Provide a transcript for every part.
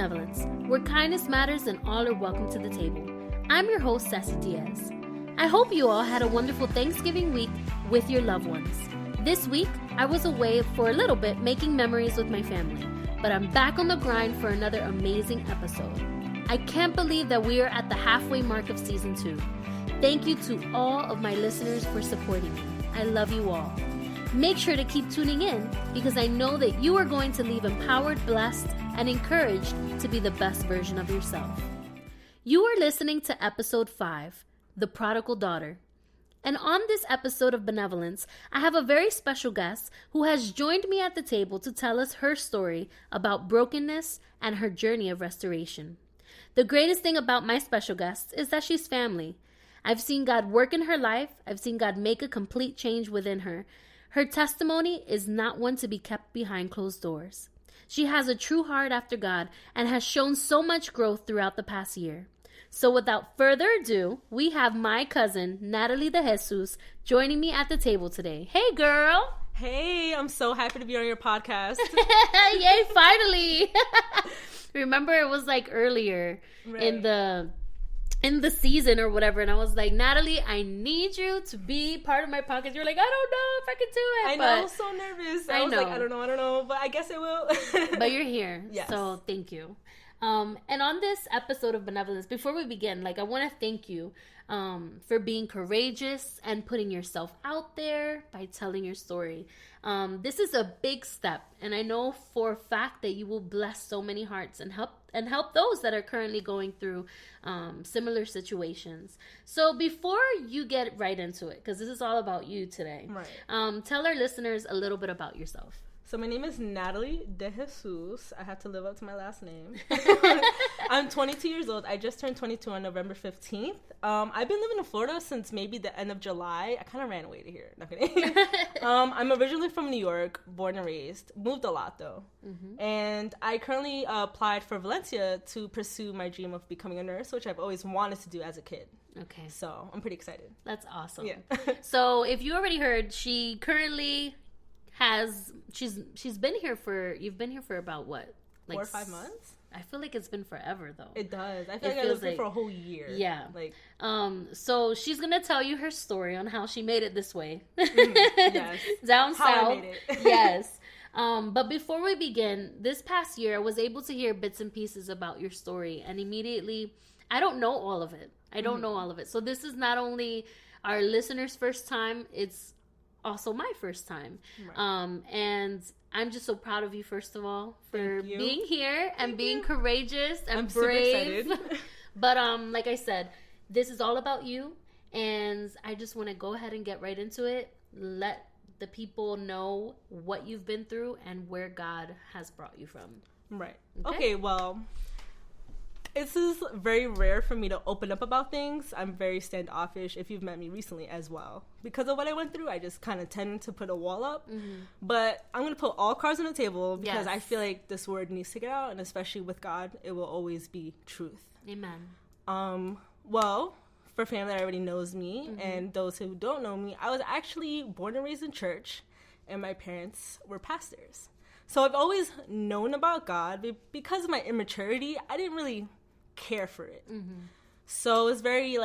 Benevolence, where kindness matters and all are welcome to the table. I'm your host, Natalie DeJesus. I hope you all had a wonderful Thanksgiving week with your loved ones. This week, I was away for a little bit making memories with my family, but I'm back on the grind for another amazing episode. I can't believe that we are at the halfway mark of season 2. Thank you to all of my listeners for supporting me. I love you all. Make sure to keep tuning in because I know that you are going to leave empowered, blessed, and encouraged to be the best version of yourself. You are listening to episode 5, The Prodigal Daughter. And on this episode of Benevolence, I have a very special guest who has joined me at the table to tell us her story about brokenness and her journey of restoration. The greatest thing about my special guest is that she's family. I've seen God work in her life. I've seen God make a complete change within her. Her testimony is not one to be kept behind closed doors. She has a true heart after God and has shown so much growth throughout the past year. So without further ado, we have my cousin, Natalie DeJesus, joining me at the table today. Hey, girl. Hey, I'm so happy to be on your podcast. Yay, finally. Remember, it was like earlier in the season or whatever, and I was like, Natalie, I need you to be part of my podcast. You're like, I don't know if I can do it. I know, I was so nervous. I was like, I don't know, but I guess I will. But you're here, yes. So thank you. And on this episode of Benevolence, before we begin, I want to thank you for being courageous and putting yourself out there by telling your story. This is a big step, and I know for a fact that you will bless so many hearts and help those that are currently going through similar situations. So before you get right into it, because this is all about you today, right. Tell our listeners a little bit about yourself. So my name is Natalie DeJesus. I have to live up to my last name. I'm 22 years old. I just turned 22 on November 15th. I've been living in Florida since maybe the end of July. I kind of ran away to here. Not kidding. I'm originally from New York, born and raised. Moved a lot, though. Mm-hmm. And I currently applied for Valencia to pursue my dream of becoming a nurse, which I've always wanted to do as a kid. Okay. So I'm pretty excited. That's awesome. Yeah. So if you already heard, she currently... you've been here for about what? 4 or 5 months? I feel like it's been forever though. It does. I feel like I lived here for a whole year. Yeah. So she's gonna tell you her story on how she made it this way. Yes. Down how south. I made it. Yes. But before we begin, this past year I was able to hear bits and pieces about your story, and immediately I don't know all of it. So this is not only our listeners' first time, it's also my first time. Right. And I'm just so proud of you, first of all, for being here and being courageous and brave. Super excited. But like I said, this is all about you, and I just want to go ahead and get right into it. Let the people know what you've been through and where God has brought you from. Right. Okay, well, this is very rare for me to open up about things. I'm very standoffish, if you've met me recently as well. Because of what I went through, I just kind of tend to put a wall up. Mm-hmm. But I'm going to put all cards on the table because I feel like this word needs to get out, and especially with God, it will always be truth. Amen. Well, for family that already knows me, mm-hmm. and those who don't know me, I was actually born and raised in church, and my parents were pastors. So I've always known about God, but because of my immaturity, I didn't really care for it. Mm-hmm. So it's very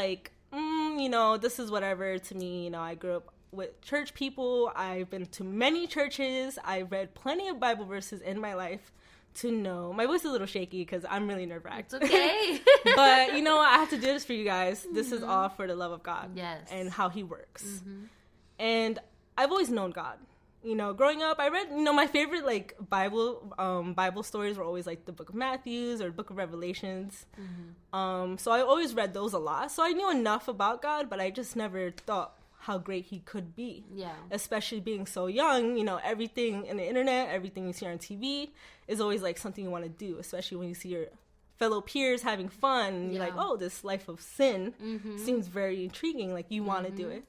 this is whatever to me. I grew up with church people. I've been to many churches. I've read plenty of Bible verses in my life to know. My voice is a little shaky because I'm really nerve-wracked. It's okay. But I have to do this for you guys. Mm-hmm. This is all for the love of God. Yes. And how he works. Mm-hmm. And I've always known God. Growing up, I read, my favorite, Bible stories were always, the book of Matthew or the book of Revelations. Mm-hmm. So I always read those a lot. So I knew enough about God, but I just never thought how great he could be. Yeah. Especially being so young, everything in the internet, everything you see on TV is always, something you want to do, especially when you see your fellow peers having fun. And you're like, oh, this life of sin seems very intriguing. You want to do it.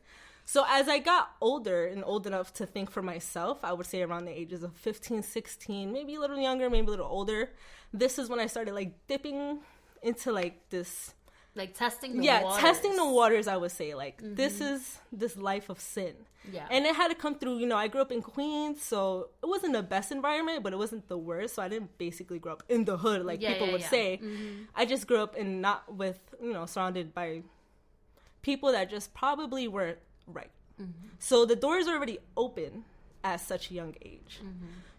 So as I got older and old enough to think for myself, I would say around the ages of 15, 16, maybe a little younger, maybe a little older, this is when I started dipping into this Like testing the waters. Testing the waters, I would say. Like, this is this life of sin. Yeah. And it had to come through, I grew up in Queens, so it wasn't the best environment, but it wasn't the worst. So I didn't basically grow up in the hood, like people would say. I just grew up not with, surrounded by people that just probably weren't right. So the doors were already open at such a young age.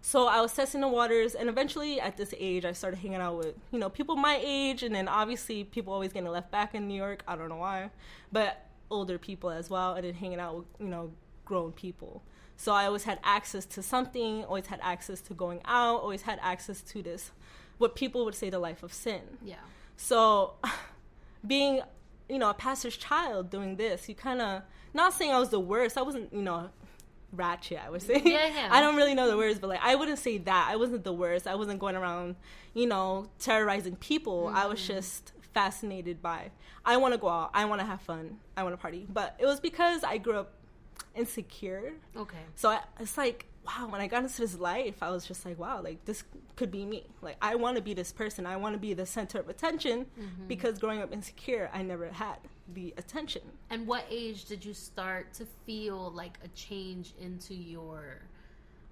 So I was testing the waters, and eventually at this age, I started hanging out with, people my age, and then obviously people always getting left back in New York. I don't know why, but older people as well, and then hanging out with, grown people. So I always had access to something, always had access to going out, always had access to this, what people would say the life of sin. Yeah. So being, a pastor's child doing this, you kind of, not saying I was the worst, I wasn't, ratchet, I would say. Yeah. I don't really know the words, but like I wouldn't say that. I wasn't the worst. I wasn't going around, terrorizing people. I was just fascinated by, I want to go out, I want to have fun, I want to party. But it was because I grew up insecure. Okay. So it's like, wow, when I got into this life, I was just like, wow, like this could be me. Like I want to be this person. I want to be the center of attention because growing up insecure, I never had the attention. And what age did you start to feel like a change into your,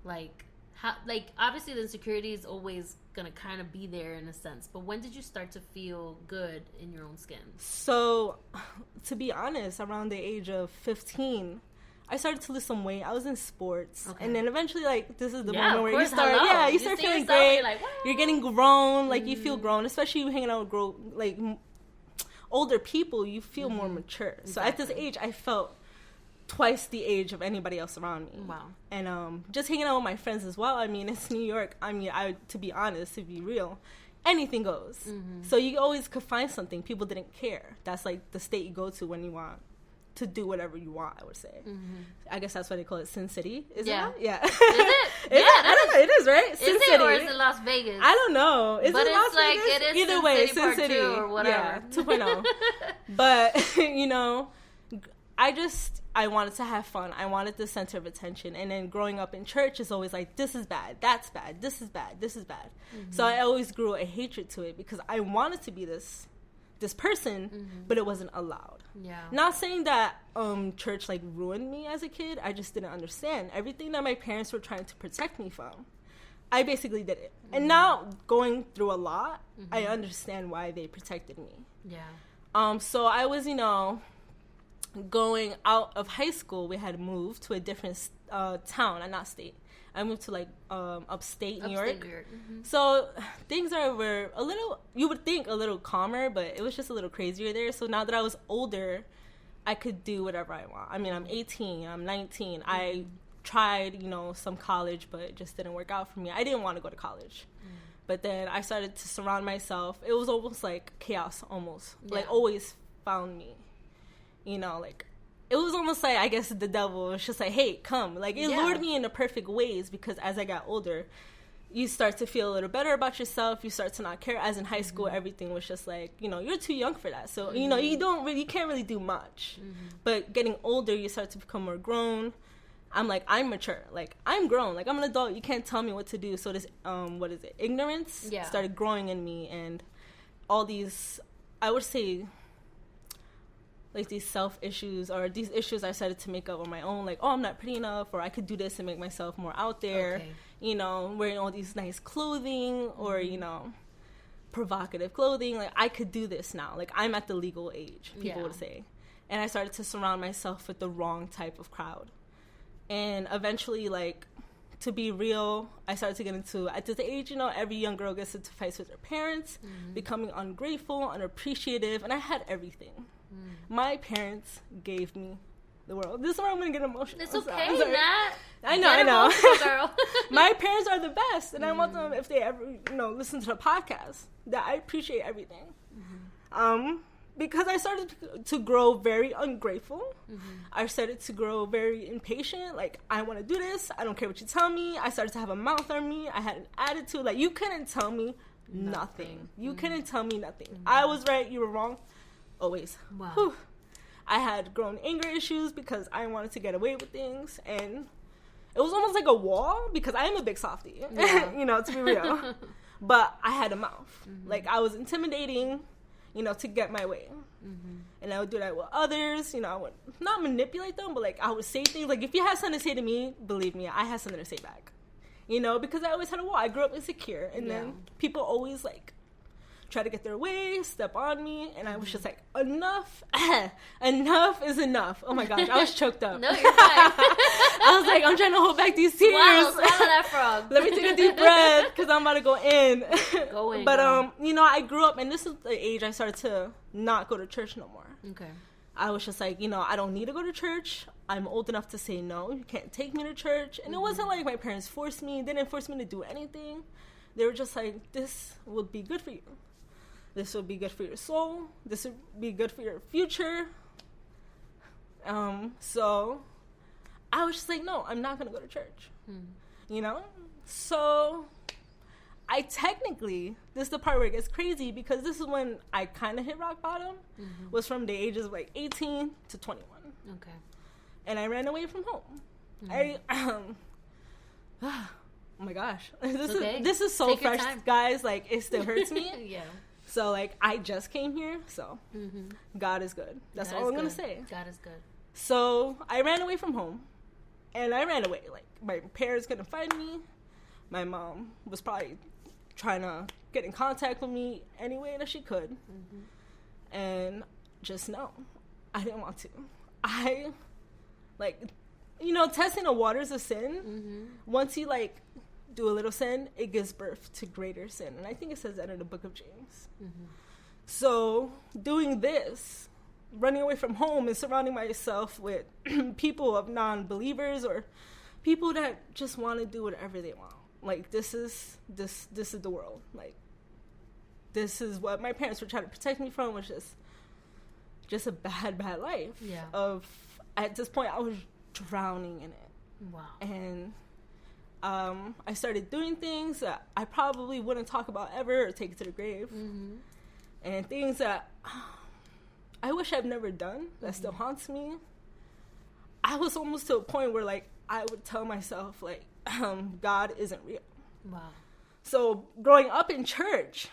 like, how, like obviously the insecurity is always gonna kind of be there in a sense, but when did you start to feel good in your own skin? So, to be honest, around the age of 15, I started to lose some weight. I was in sports. Okay. And then eventually, like, this is the moment where you start, you start feeling great. Like, you're getting grown. Like, you feel grown. Especially you hanging out with, older people, you feel more mature. Exactly. So at this age, I felt twice the age of anybody else around me. Wow. And just hanging out with my friends as well. I mean, it's New York. I mean, to be honest, to be real, anything goes. So you always could find something. People didn't care. That's, like, the state you go to when you want to do whatever you want, I would say. I guess that's why they call it Sin City. Is it? Yeah. Is it? I don't know. It is, right? Sin City. Or is it Las Vegas? I don't know. Is it Las Vegas? It is either way, Sin City or whatever. Yeah, 2.0. But, I wanted to have fun. I wanted the center of attention. And then growing up in church is always like, this is bad, that's bad, this is bad, this is bad. So I always grew a hatred to it because I wanted to be this person, but it wasn't allowed. Yeah. Not saying that church like ruined me as a kid. I just didn't understand everything that my parents were trying to protect me from. I basically did it. And now going through a lot, I understand why they protected me. Yeah. So I was, going out of high school. We had moved to a different town, and not state. I moved to upstate New York. So things were a little, you would think a little calmer, but it was just a little crazier there. So now that I was older, I could do whatever I want. I mean, I'm 18, I'm 19. I tried, some college, but it just didn't work out for me. I didn't want to go to college. But then I started to surround myself. It was almost like chaos, almost. Yeah. Like, always found me. It was almost like, I guess, the devil was just like, hey, come. Like, it lured me in the perfect ways because as I got older, you start to feel a little better about yourself. You start to not care. As in high school, everything was just like, you're too young for that. So, you can't really do much. But getting older, you start to become more grown. I'm like, I'm mature. Like, I'm grown. Like, I'm an adult. You can't tell me what to do. So this, ignorance started growing in me. And all these, I would say, like these self issues or these issues I started to make up on my own, like, oh, I'm not pretty enough, or I could do this and make myself more out there, wearing all these nice clothing or, provocative clothing. Like, I could do this now. Like, I'm at the legal age, people would say. And I started to surround myself with the wrong type of crowd. And eventually, like, to be real, I started to get into, at this age, every young girl gets into fights with their parents, becoming ungrateful, unappreciative, and I had everything. My parents gave me the world. This is where I'm going to get emotional. It's okay, Nat. I know. Girl. My parents are the best, and I want them, if they ever, listen to the podcast, that I appreciate everything. Because I started to grow very ungrateful. I started to grow very impatient. Like, I want to do this. I don't care what you tell me. I started to have a mouth on me. I had an attitude. Like, you couldn't tell me nothing. You couldn't tell me nothing. I was right. You were wrong. Always. Wow. Whew. I had grown anger issues because I wanted to get away with things, and it was almost like a wall because I am a big softie, to be real. But I had a mouth. Like, I was intimidating, to get my way. And I would do that with others. You know, I would not manipulate them, but, like, I would say things. Like, if you had something to say to me, believe me, I had something to say back. You know, because I always had a wall. I grew up insecure. And then people always, like, try to get their way, step on me, and I was just like, enough is enough. Oh my gosh, I was choked up. No, you're fine. I was like, I'm trying to hold back these tears. Swallow that frog. Let me take a deep breath, because I'm about to go in. Go in. But, you know, I grew up, and this is the age I started to not go to church no more. Okay. I was just like, you know, I don't need to go to church. I'm old enough to say no. You can't take me to church. And it wasn't like my parents forced me. They didn't force me to do anything. They were just like, this would be good for you. This will be good for your soul. This will be good for your future. So I was just like, no, I'm not going to go to church. You know? So I technically, this is the part where it gets crazy, because this is when I kind of hit rock bottom, was from the ages of like 18 to 21. Okay. And I ran away from home. Oh my gosh. This is so fresh, guys. Like, it still hurts me. Yeah. So, like, I just came here, so God is good. That's all I'm going to say. God is good. So, I ran away from home, and I ran away. Like, my parents couldn't find me. My mom was probably trying to get in contact with me any way that she could. And just no, I didn't want to. I, like, you know, testing the waters of sin, once you, like, do a little sin, it gives birth to greater sin. And I think it says that in the book of James. So doing this, running away from home and surrounding myself with people of non-believers or people that just want to do whatever they want. Like, this is the world. Like, this is what my parents were trying to protect me from, which is just a bad life. Yeah. At this point, I was drowning in it. Wow. And I started doing things that I probably wouldn't talk about ever or take it to the grave. And things that I wish I've never done that still haunts me. I was almost to a point where, like, I would tell myself, like, God isn't real. Wow. So growing up in church,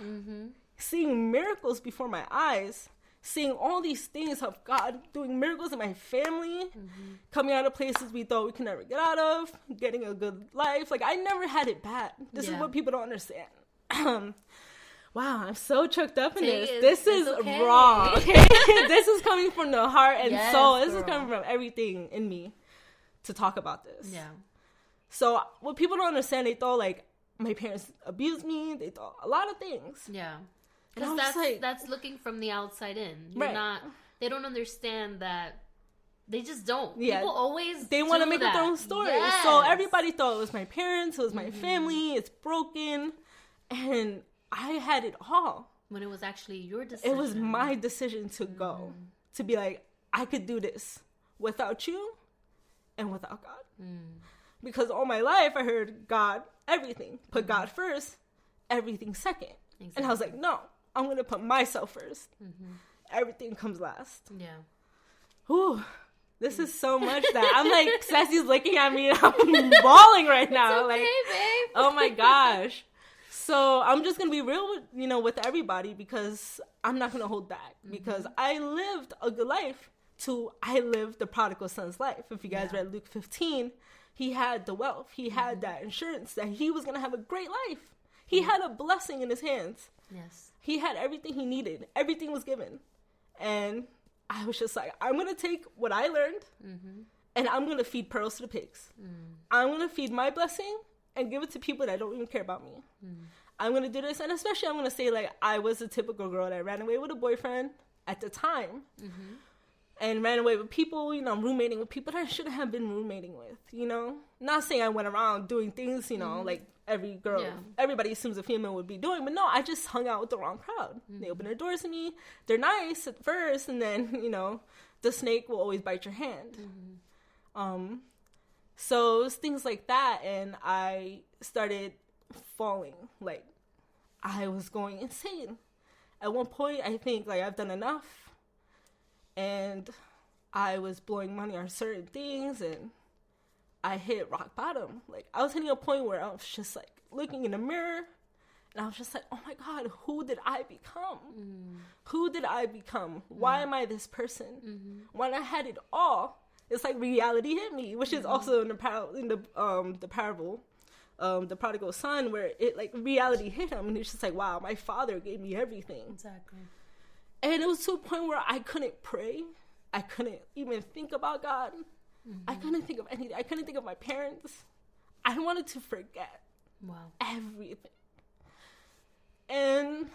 seeing miracles before my eyes, seeing all these things of God doing miracles in my family, coming out of places we thought we could never get out of, getting a good life. Like, I never had it bad. This is what people don't understand. Wow, I'm so choked up in this. This is raw. Okay? This is coming from the heart and soul. This is coming from everything in me to talk about this. Yeah. So what people don't understand, they thought, like, my parents abused me. They thought a lot of things. Yeah. Because that's looking from the outside in. You're not. They don't understand that. They just don't. Yeah. People always they want to make up their own story. Yes. So everybody thought it was my parents, it was my family, it's broken, and I had it all. When it was actually your decision. It was my decision to go, to be like, I could do this without you and without God. Because all my life I heard God, everything. Put God first, everything second. Exactly. And I was like, no, I'm going to put myself first. Everything comes last. Yeah. Whew. This is so much that I'm like, Sassy's looking at me and I'm bawling right now. It's okay, like, babe. Oh my gosh. So I'm just going to be real with, with everybody, because I'm not going to hold back, because I lived a good life I lived the prodigal son's life. If you guys read Luke 15, he had the wealth. He had that insurance that he was going to have a great life. He had a blessing in his hands. Yes. He had everything he needed. Everything was given. And I was just like, I'm going to take what I learned and I'm going to feed pearls to the pigs. I'm going to feed my blessing and give it to people that don't even care about me. I'm going to do this. And especially I'm going to say, like, I was a typical girl that ran away with a boyfriend at the time. And ran away with people, roommating with people that I shouldn't have been roommating with, Not saying I went around doing things, like every girl, everybody assumes a female would be doing. But no, I just hung out with the wrong crowd. They open their doors to me. They're nice at first. And then, the snake will always bite your hand. So it was things like that. And I started falling. Like, I was going insane. At one point, I think, like, I've done enough. And I was blowing money on certain things, and I hit rock bottom. Like, I was hitting a point where I was just, like, looking in the mirror, And I was just like, oh my God, who did I become? Who did I become? Why am I this person? When I had it all, it's like reality hit me, which is also in the parable, the prodigal son, where it like reality hit him, and it's just like, wow, my father gave me everything. Exactly. And it was to a point where I couldn't pray. I couldn't even think about God. I couldn't think of anything. I couldn't think of my parents. I wanted to forget everything. And,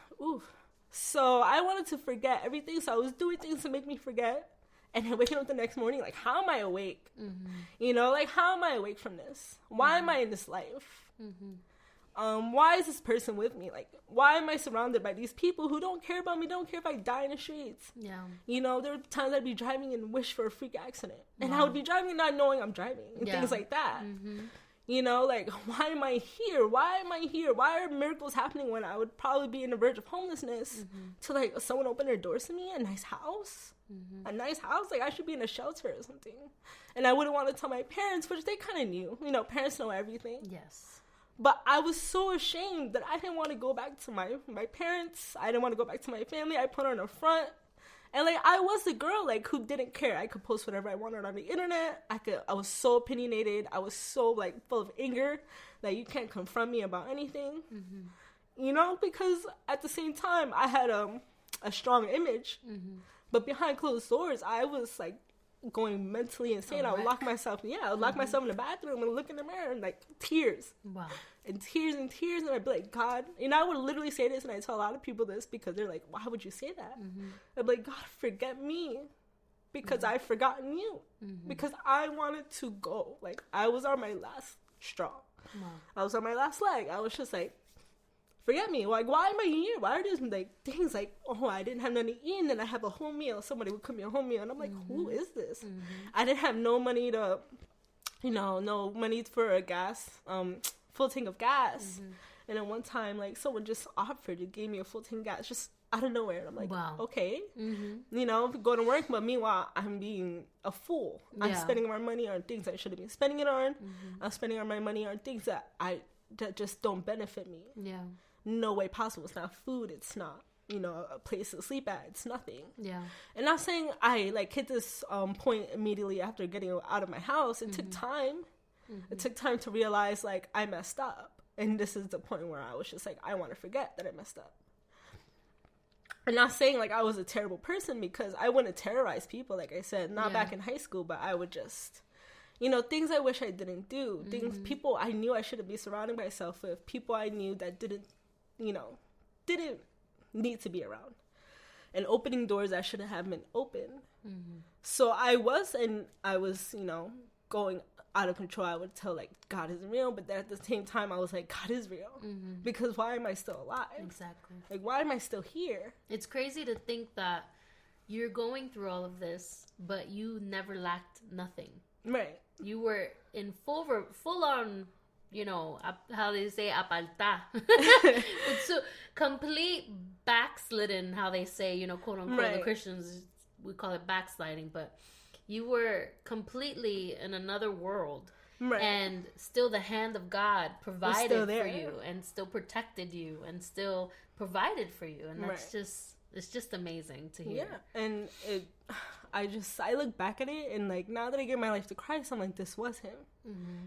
so I wanted to forget everything. So I was doing things to make me forget. And then waking up the next morning, like, how am I awake? You know, like, how am I awake from this? Why am I in this life? Why is this person with me? Like, why am I surrounded by these people who don't care about me, don't care if I die in the streets? Yeah. You know, there were times I'd be driving and wish for a freak accident. And I would be driving not knowing I'm driving. And things like that. You know, like, why am I here? Why am I here? Why are miracles happening when I would probably be in the verge of homelessness to, like, someone open their doors to me? A nice house? A nice house? Like, I should be in a shelter or something. And I wouldn't want to tell my parents, which they kind of knew. You know, parents know everything. Yes. But I was so ashamed that I didn't want to go back to my parents. I didn't want to go back to my family. I put on a front. And, like, I was the girl, like, who didn't care. I could post whatever I wanted on the internet. I was so opinionated. I was so, like, full of anger that you can't confront me about anything. You know, because at the same time, I had a strong image. But behind closed doors, I was, like, going mentally insane. I would lock myself, lock myself in the bathroom and look in the mirror and, like, tears. Wow. And tears, and I'd be like, God, and I would literally say this, and I tell a lot of people this because they're like, why would you say that? I'd be like, God, forget me because I've forgotten you, because I wanted to go. Like, I was on my last straw. Wow. I was on my last leg. I was just like, forget me. Like, why am I here? Why are these, like, things like, oh, I didn't have nothing to eat, and then I have a whole meal. Somebody would cook me a whole meal, and I'm like, who is this? I didn't have no money to, no money for a gas, full tank of gas. And then one time, like, someone just offered to give me a full tank of gas just out of nowhere. And I'm like, okay, you know, go to work, but meanwhile, I'm being a fool. I'm spending my money on things I should have been spending it on. I'm spending my money on things that just don't benefit me. Yeah. No way possible. It's not food. It's not, you know, a place to sleep at. It's nothing. Yeah. And not saying I, like, hit this point immediately after getting out of my house. It took time. It took time to realize, like, I messed up. And this is the point where I was just like, I want to forget that I messed up. And not saying, like, I was a terrible person, because I wouldn't terrorize people, like I said. Not back in high school, but I would just, you know, things I wish I didn't do. Things, people I knew I shouldn't be surrounding myself with. People I knew that didn't need to be around. And opening doors that shouldn't have been open. So I was, you know, going out of control. I would tell, like, God isn't real, but then at the same time I was like, God is real. Because why am I still alive? Exactly. Like, why am I still here? It's crazy to think that you're going through all of this, but you never lacked nothing. Right. You were in full on, you know, how they say, apalta. So complete backslidden, how they say, you know, quote unquote, the Christians, we call it backsliding, but you were completely in another world. Right. And still the hand of God provided for you and still protected you and still provided for you. And that's it's just amazing to hear. Yeah. And I look back at it, and, like, now that I give my life to Christ, I'm like, this was him.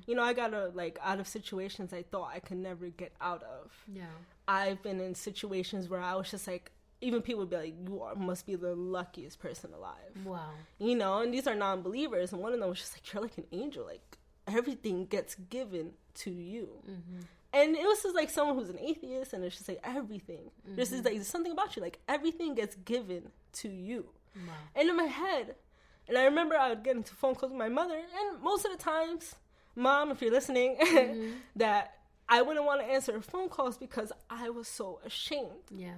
You know, I got out of situations I thought I could never get out of. Yeah. I've been in situations where I was just like, even people would be like, must be the luckiest person alive. Wow. You know, and these are non-believers, and one of them was just like, you're like an angel. Like, everything gets given to you. And it was just like someone who's an atheist, and it's just like everything. This is like, there's something about you, like, everything gets given to you. Wow. And in my head, and I remember I would get into phone calls with my mother, and most of the times, Mom, if you're listening, that I wouldn't want to answer phone calls because I was so ashamed. Yeah.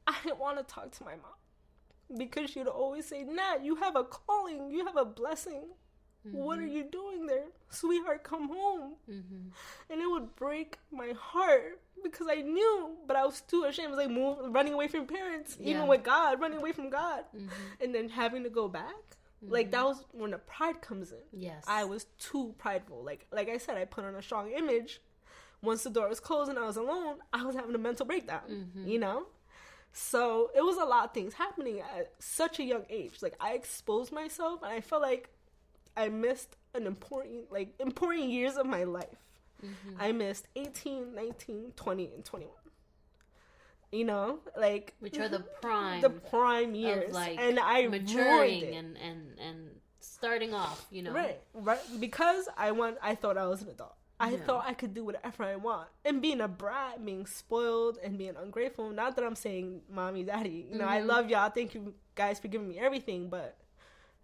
I didn't want to talk to my mom because she'd always say, Nat, you have a calling, you have a blessing. What are you doing there? Sweetheart, come home. And it would break my heart because I knew, but I was too ashamed. It was like running away from parents, even with God, running away from God. And then having to go back. Like, that was when the pride comes in. Yes. I was too prideful. Like I said, I put on a strong image, once the door was closed and I was alone, I was having a mental breakdown, you know? So it was a lot of things happening at such a young age. Like, I exposed myself, and I felt like I missed an important years of my life. I missed 18, 19, 20, and 21. You know, like, which are the prime years, of, like, and I maturing and starting off, you know, right, because I thought I was an adult. I thought I could do whatever I want, and being a brat, being spoiled, and being ungrateful. Not that I'm saying mommy, daddy, you know, I love y'all. Thank you guys for giving me everything, but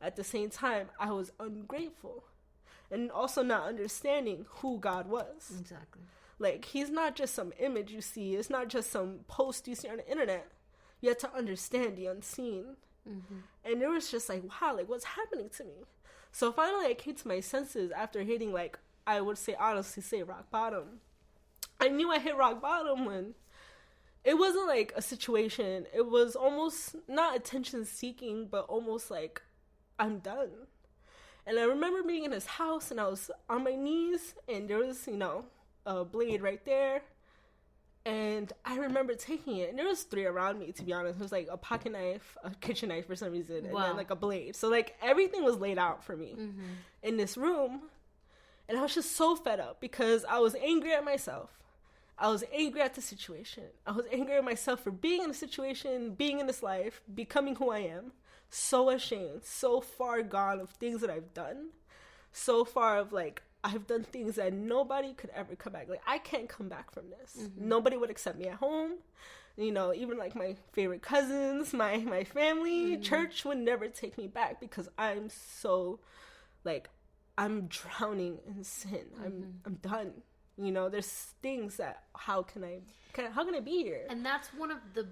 at the same time, I was ungrateful, and also not understanding who God was. Exactly. Like, he's not just some image you see. It's not just some post you see on the internet. You have to understand the unseen. And it was just like, wow, like, what's happening to me? So finally I came to my senses after hitting, like, I would say, honestly say, rock bottom. I knew I hit rock bottom when it wasn't like a situation. It was almost not attention seeking, but almost like, I'm done. And I remember being in his house, and I was on my knees, and there was, you know, a blade right there, and I remember taking it, and there was 3 around me, to be honest. It was like a pocket knife, a kitchen knife for some reason, and then like a blade. So like everything was laid out for me in this room, and I was just so fed up because I was angry at myself. I was angry at the situation. I was angry at myself for being in a situation, being in this life, becoming who I am. So ashamed, so far gone of things that I've done, so far of like, I've done things that nobody could ever come back. Like, I can't come back from this. Nobody would accept me at home. You know, even like my favorite cousins, my family, church would never take me back because I'm so, like, I'm drowning in sin. I'm done. You know, there's things that, how can I be here? And that's one of the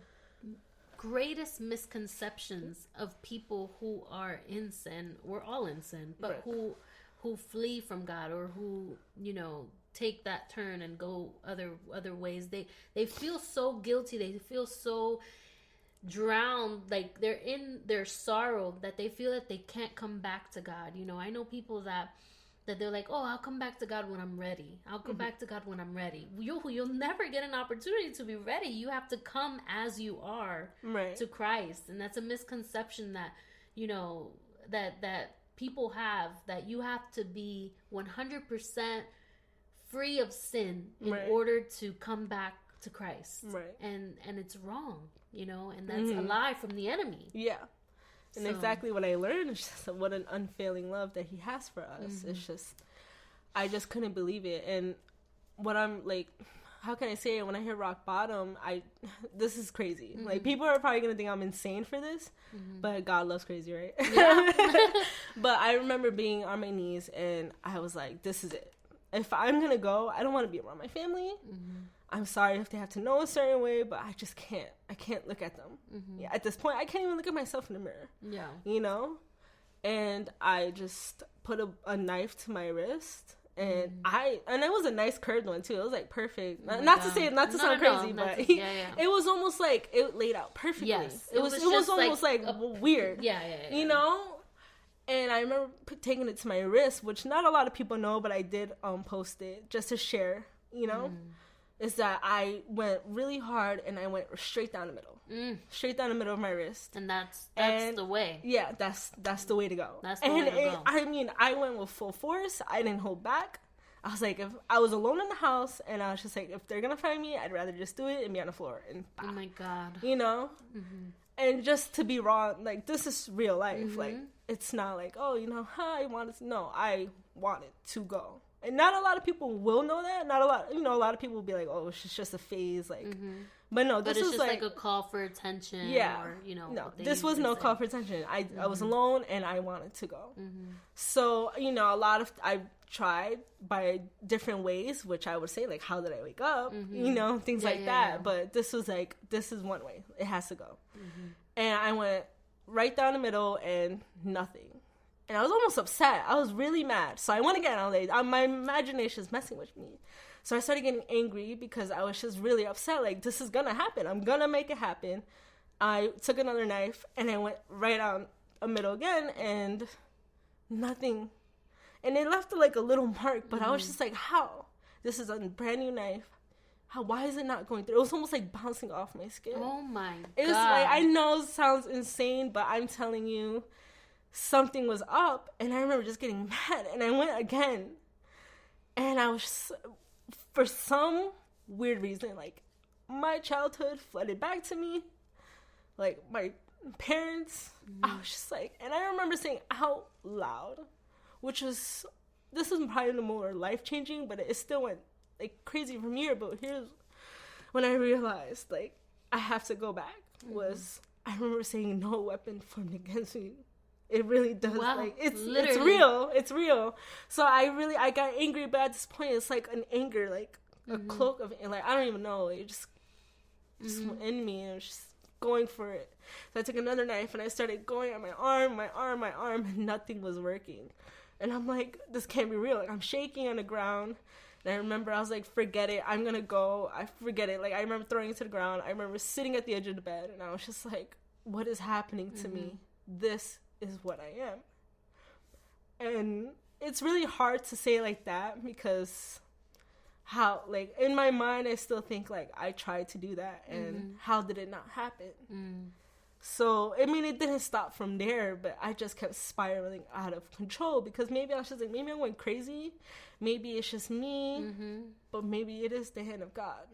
greatest misconceptions of people who are in sin. We're all in sin, but who flee from God, or who, you know, take that turn and go other ways. They feel so guilty. They feel so drowned, like they're in their sorrow, that they feel that they can't come back to God. You know, I know people that they're like, oh, I'll come back to God when I'm ready. I'll come back to God when I'm ready. You'll never get an opportunity to be ready. You have to come as you are to Christ. And that's a misconception that, you know, that people have, that you have to be 100% free of sin in order to come back to Christ. And it's wrong, you know, and that's a lie from the enemy. Yeah. And exactly what I learned is just what an unfailing love that he has for us. It's just, I just couldn't believe it. And what I'm like, how can I say it? When I hit rock bottom, this is crazy. Like, people are probably going to think I'm insane for this, but God loves crazy, right? Yeah. But I remember being on my knees, and I was like, this is it. If I'm going to go, I don't want to be around my family. I'm sorry if they have to know a certain way, but I just can't. I can't look at them. Yeah, at this point, I can't even look at myself in the mirror. Yeah. You know? And I just put a knife to my wrist. And and it was a nice curved one too. It was like perfect. Not to sound crazy, but it was almost like it laid out perfectly. Yes, it was almost like weird. Yeah. You know? And I remember taking it to my wrist, which not a lot of people know, but I did post it just to share, you know? Is that I went really hard, and I went straight down the middle. Straight down the middle of my wrist. And that's the way. Yeah, that's the way to go. That's the way to go. I mean, I went with full force. I didn't hold back. I was like, if I was alone in the house, and I was just like, if they're going to find me, I'd rather just do it and be on the floor. And oh my God. You know? And just to be raw, like, this is real life. Like, it's not like, oh, you know, I wanted to go. And not a lot of people will know that. Not a lot, you know, a lot of people will be like, oh, it's just a phase. Like, but no, this was just like a call for attention. Yeah. Or, you know. No, this was no call for attention. I was alone, and I wanted to go. So, you know, I tried by different ways, which I would say, like, how did I wake up? You know, things like that. Yeah. But this was like, this is one way. It has to go. And I went right down the middle, and nothing. And I was almost upset. I was really mad. So I went again. I was like, my imagination is messing with me. So I started getting angry because I was just really upset. Like, this is going to happen. I'm going to make it happen. I took another knife, and I went right down the middle again, and nothing. And it left like a little mark, but I was just like, how? This is a brand new knife. Why is it not going through? It was almost like bouncing off my skin. Oh my God. It was like, I know it sounds insane, but I'm telling you, something was up. And I remember just getting mad, and I went again. And I was, for some weird reason, like, my childhood flooded back to me. Like, my parents, I was just like, and I remember saying out loud, which was, this is probably the more life-changing, but it still went like crazy from here. But here's when I realized, like, I have to go back, was I remember saying, no weapon formed against me. It really does. Wow, like, it's real. So I got angry, but at this point it's like an anger, like a cloak of, like, I don't even know, it just in me, and I was just going for it. So I took another knife and I started going at my arm, and nothing was working. And I'm like, this can't be real. Like, I'm shaking on the ground. And I remember I was like, forget it. I'm going to go. I forget it. Like, I remember throwing it to the ground. I remember sitting at the edge of the bed. And I was just like, what is happening to me? This is what I am. And it's really hard to say like that, because how, like, in my mind, I still think, like, I tried to do that. And how did it not happen? So, I mean, it didn't stop from there, but I just kept spiraling out of control, because maybe I was just like, maybe I'm going crazy. Maybe it's just me, but maybe it is the hand of God.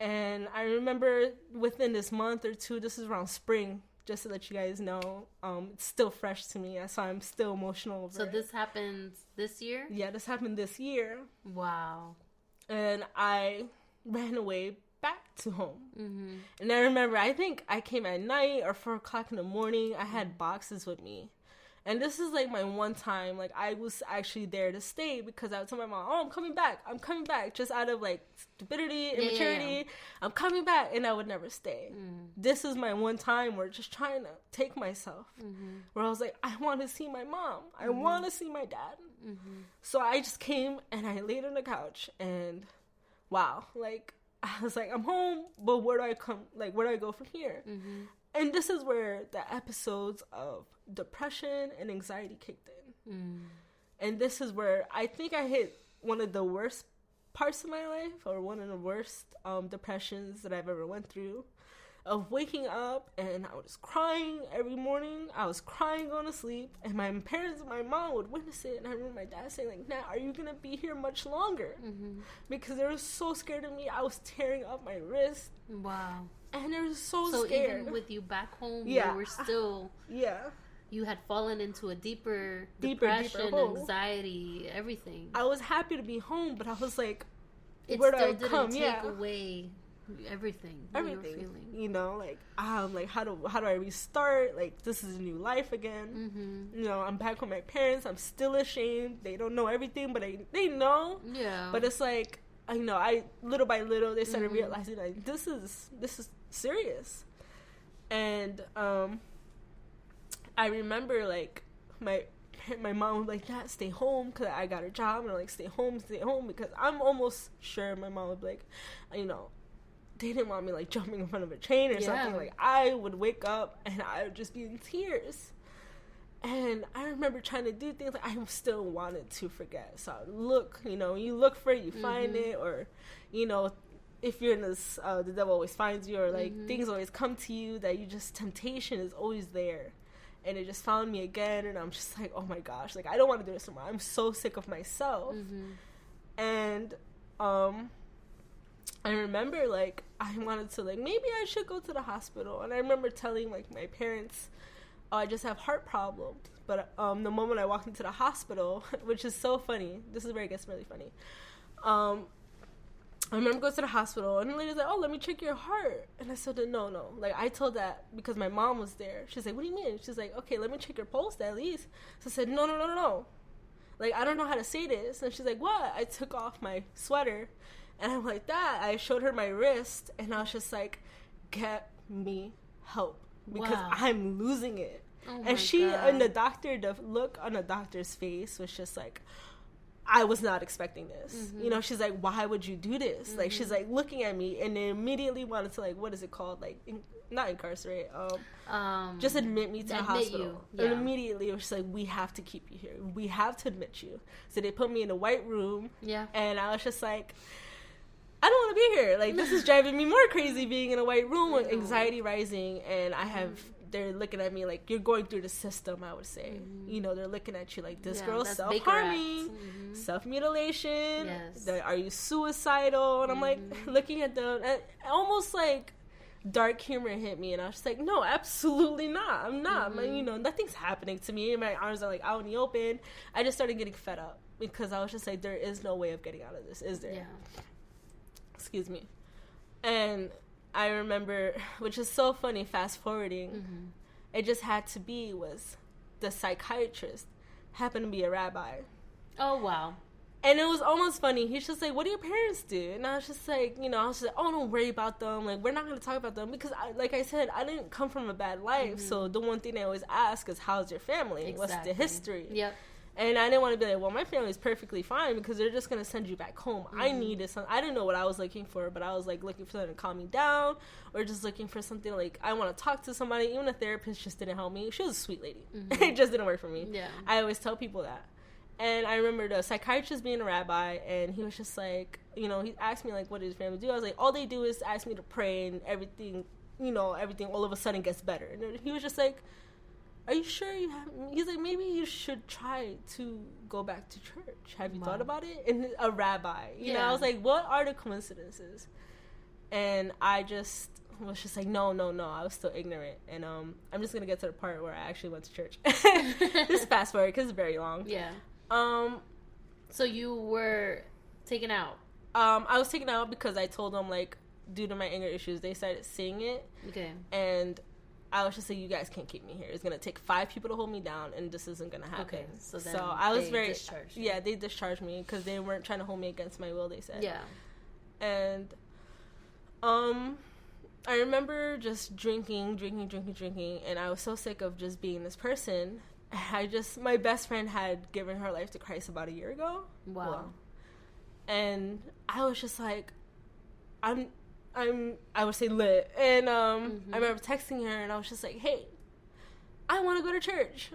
And I remember within this month or two, this is around spring, just to let you guys know, it's still fresh to me, so I'm still emotional over it. So this happened this year? Yeah, this happened this year. Wow. And I ran away back to home. And I remember, I think I came at night or 4 o'clock in the morning. I had boxes with me. And this is like my one time, like, I was actually there to stay, because I would tell my mom, oh, I'm coming back, just out of like stupidity, immaturity. Yeah. I'm coming back, and I would never stay. This is my one time where just trying to take myself, where I was like, I want to see my mom. I want to see my dad. So I just came and I laid on the couch, and wow, like, I was like, I'm home, but where do I go from here? And this is where the episodes of depression and anxiety kicked in. And this is where I think I hit one of the worst parts of my life, or one of the worst depressions that I've ever went through, of waking up and I was crying every morning. I was crying going to sleep, and my mom would witness it. And I remember my dad saying, like, Nat, are you going to be here much longer? Because they were so scared of me. I was tearing up my wrist. Wow. And they were so scared. So even with you back home, you were still... You had fallen into a deeper depression, anxiety, everything. I was happy to be home, but I was like, where do I come? Take away everything you were feeling. You know, like, how do I restart? Like, this is a new life again. You know, I'm back with my parents. I'm still ashamed. They don't know everything, but they know. Yeah. But it's like, you know, little by little, they started realizing, like, this is serious. And I remember, like, my mom was like, Dad, stay home, because I got a job. And I'm like, stay home, because I'm almost sure my mom would be like, you know, they didn't want me, like, jumping in front of a train or something. Like, I would wake up and I would just be in tears. And I remember trying to do things, like, I still wanted to forget. So I would look, you know, you look for it, you find it, or, you know, if you're in this, the devil always finds you, or, like, things always come to you, that you just, temptation is always there. And it just found me again, and I'm just like, oh my gosh, like, I don't want to do this anymore. I'm so sick of myself. And I remember, like, I wanted to, like, maybe I should go to the hospital. And I remember telling, like, my parents, oh, I just have heart problems. But the moment I walked into the hospital, which is so funny, this is where it gets really funny, I remember going to the hospital, and the lady's like, oh, let me check your heart. And I said, no. Like, I told that because my mom was there. She's like, what do you mean? She's like, okay, let me check your pulse at least. So I said, no. Like, I don't know how to say this. And she's like, what? I took off my sweater, and I'm like, that. I showed her my wrist, and I was just like, get me help, because I'm losing it. Oh, and she, God. And the look on the doctor's face was just like, I was not expecting this. You know, she's like, why would you do this? Like, she's like looking at me, and then immediately wanted to, like, what is it called? Like, not incarcerate, just admit me to the hospital. Yeah. And immediately it was just like, we have to keep you here. We have to admit you. So they put me in a white room. Yeah. And I was just like, I don't want to be here. Like, this is driving me more crazy being in a white room with anxiety rising. And they're looking at me like, you're going through the system, I would say. You know, they're looking at you like, this girl's self-harming, self-mutilation. Yes. Are you suicidal? And I'm like, looking at them, and almost like dark humor hit me. And I was just like, no, absolutely not. I'm not. You know, nothing's happening to me. My arms are like out in the open. I just started getting fed up because I was just like, there is no way of getting out of this, is there? Yeah. Excuse me. And I remember, which is so funny, fast forwarding, it just had to be was the psychiatrist happened to be a rabbi. Oh, wow. And it was almost funny. He's just like, what do your parents do? And I was just like, you know, I was just like, oh, don't worry about them. Like, we're not going to talk about them. Because, like I said, I didn't come from a bad life. So the one thing they always ask is, how's your family? Exactly. What's the history? Yep. And I didn't want to be like, well, my family's perfectly fine because they're just going to send you back home. I needed something. I didn't know what I was looking for, but I was like looking for something to calm me down or just looking for something like I want to talk to somebody. Even a therapist just didn't help me. She was a sweet lady. It just didn't work for me. Yeah. I always tell people that. And I remember the psychiatrist being a rabbi, and he was just like, you know, he asked me, like, what does your family do? I was like, all they do is ask me to pray, and everything, you know, everything all of a sudden gets better. And he was just like, are you sure you have? He's like, maybe you should try to go back to church. Have you thought about it? And a rabbi, you know, I was like, what are the coincidences? And I just was just like, no. I was still ignorant. And I'm just going to get to the part where I actually went to church. Just fast forward because it's very long. Yeah. So you were taken out? I was taken out because I told them, like, due to my anger issues, they started seeing it. Okay. And I was just like, you guys can't keep me here. It's going to take 5 people to hold me down, and this isn't going to happen. Okay. So I was very... discharged you. Yeah, they discharged me because they weren't trying to hold me against my will, they said. Yeah. And, I remember just drinking, and I was so sick of just being this person. My best friend had given her life to Christ about a year ago. Wow. Well, and I was just like, I would say lit. And I remember texting her, and I was just like, hey, I want to go to church.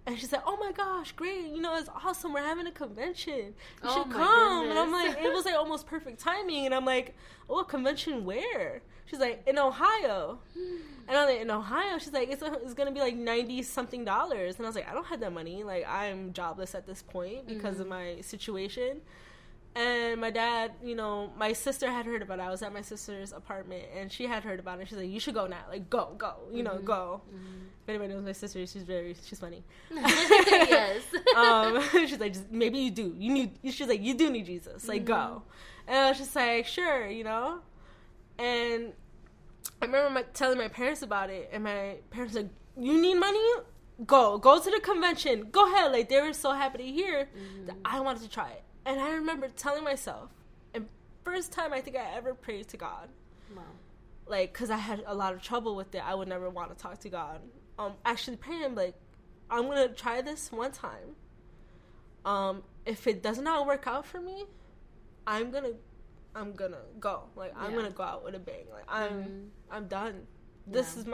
And she said, oh my gosh, great. You know, it's awesome. We're having a convention. You should come. Goodness. And I'm like, it was like almost perfect timing. And I'm like, oh, a convention where? She's like, in Ohio. And I'm like, in Ohio? She's like, it's going to be like $90-something. And I was like, I don't have that money. Like, I'm jobless at this point because of my situation. And my dad, you know, my sister had heard about it. I was at my sister's apartment, and she had heard about it. She's like, you should go now. Like, go. You know, go. If anybody knows my sister, she's funny. Yes. She's like, maybe you do. She's like, you do need Jesus. Like, go. And I was just like, sure, you know. And I remember telling my parents about it, and my parents were like, you need money? Go to the convention. Go ahead. Like, they were so happy to hear that I wanted to try it. And I remember telling myself, and first time I think I ever prayed to God. Wow. Like, because I had a lot of trouble with it. I would never want to talk to God. Actually praying, like, I'm going to try this one time. If it does not work out for me, I'm gonna go. Like, I'm gonna go out with a bang. Like, I'm done. This is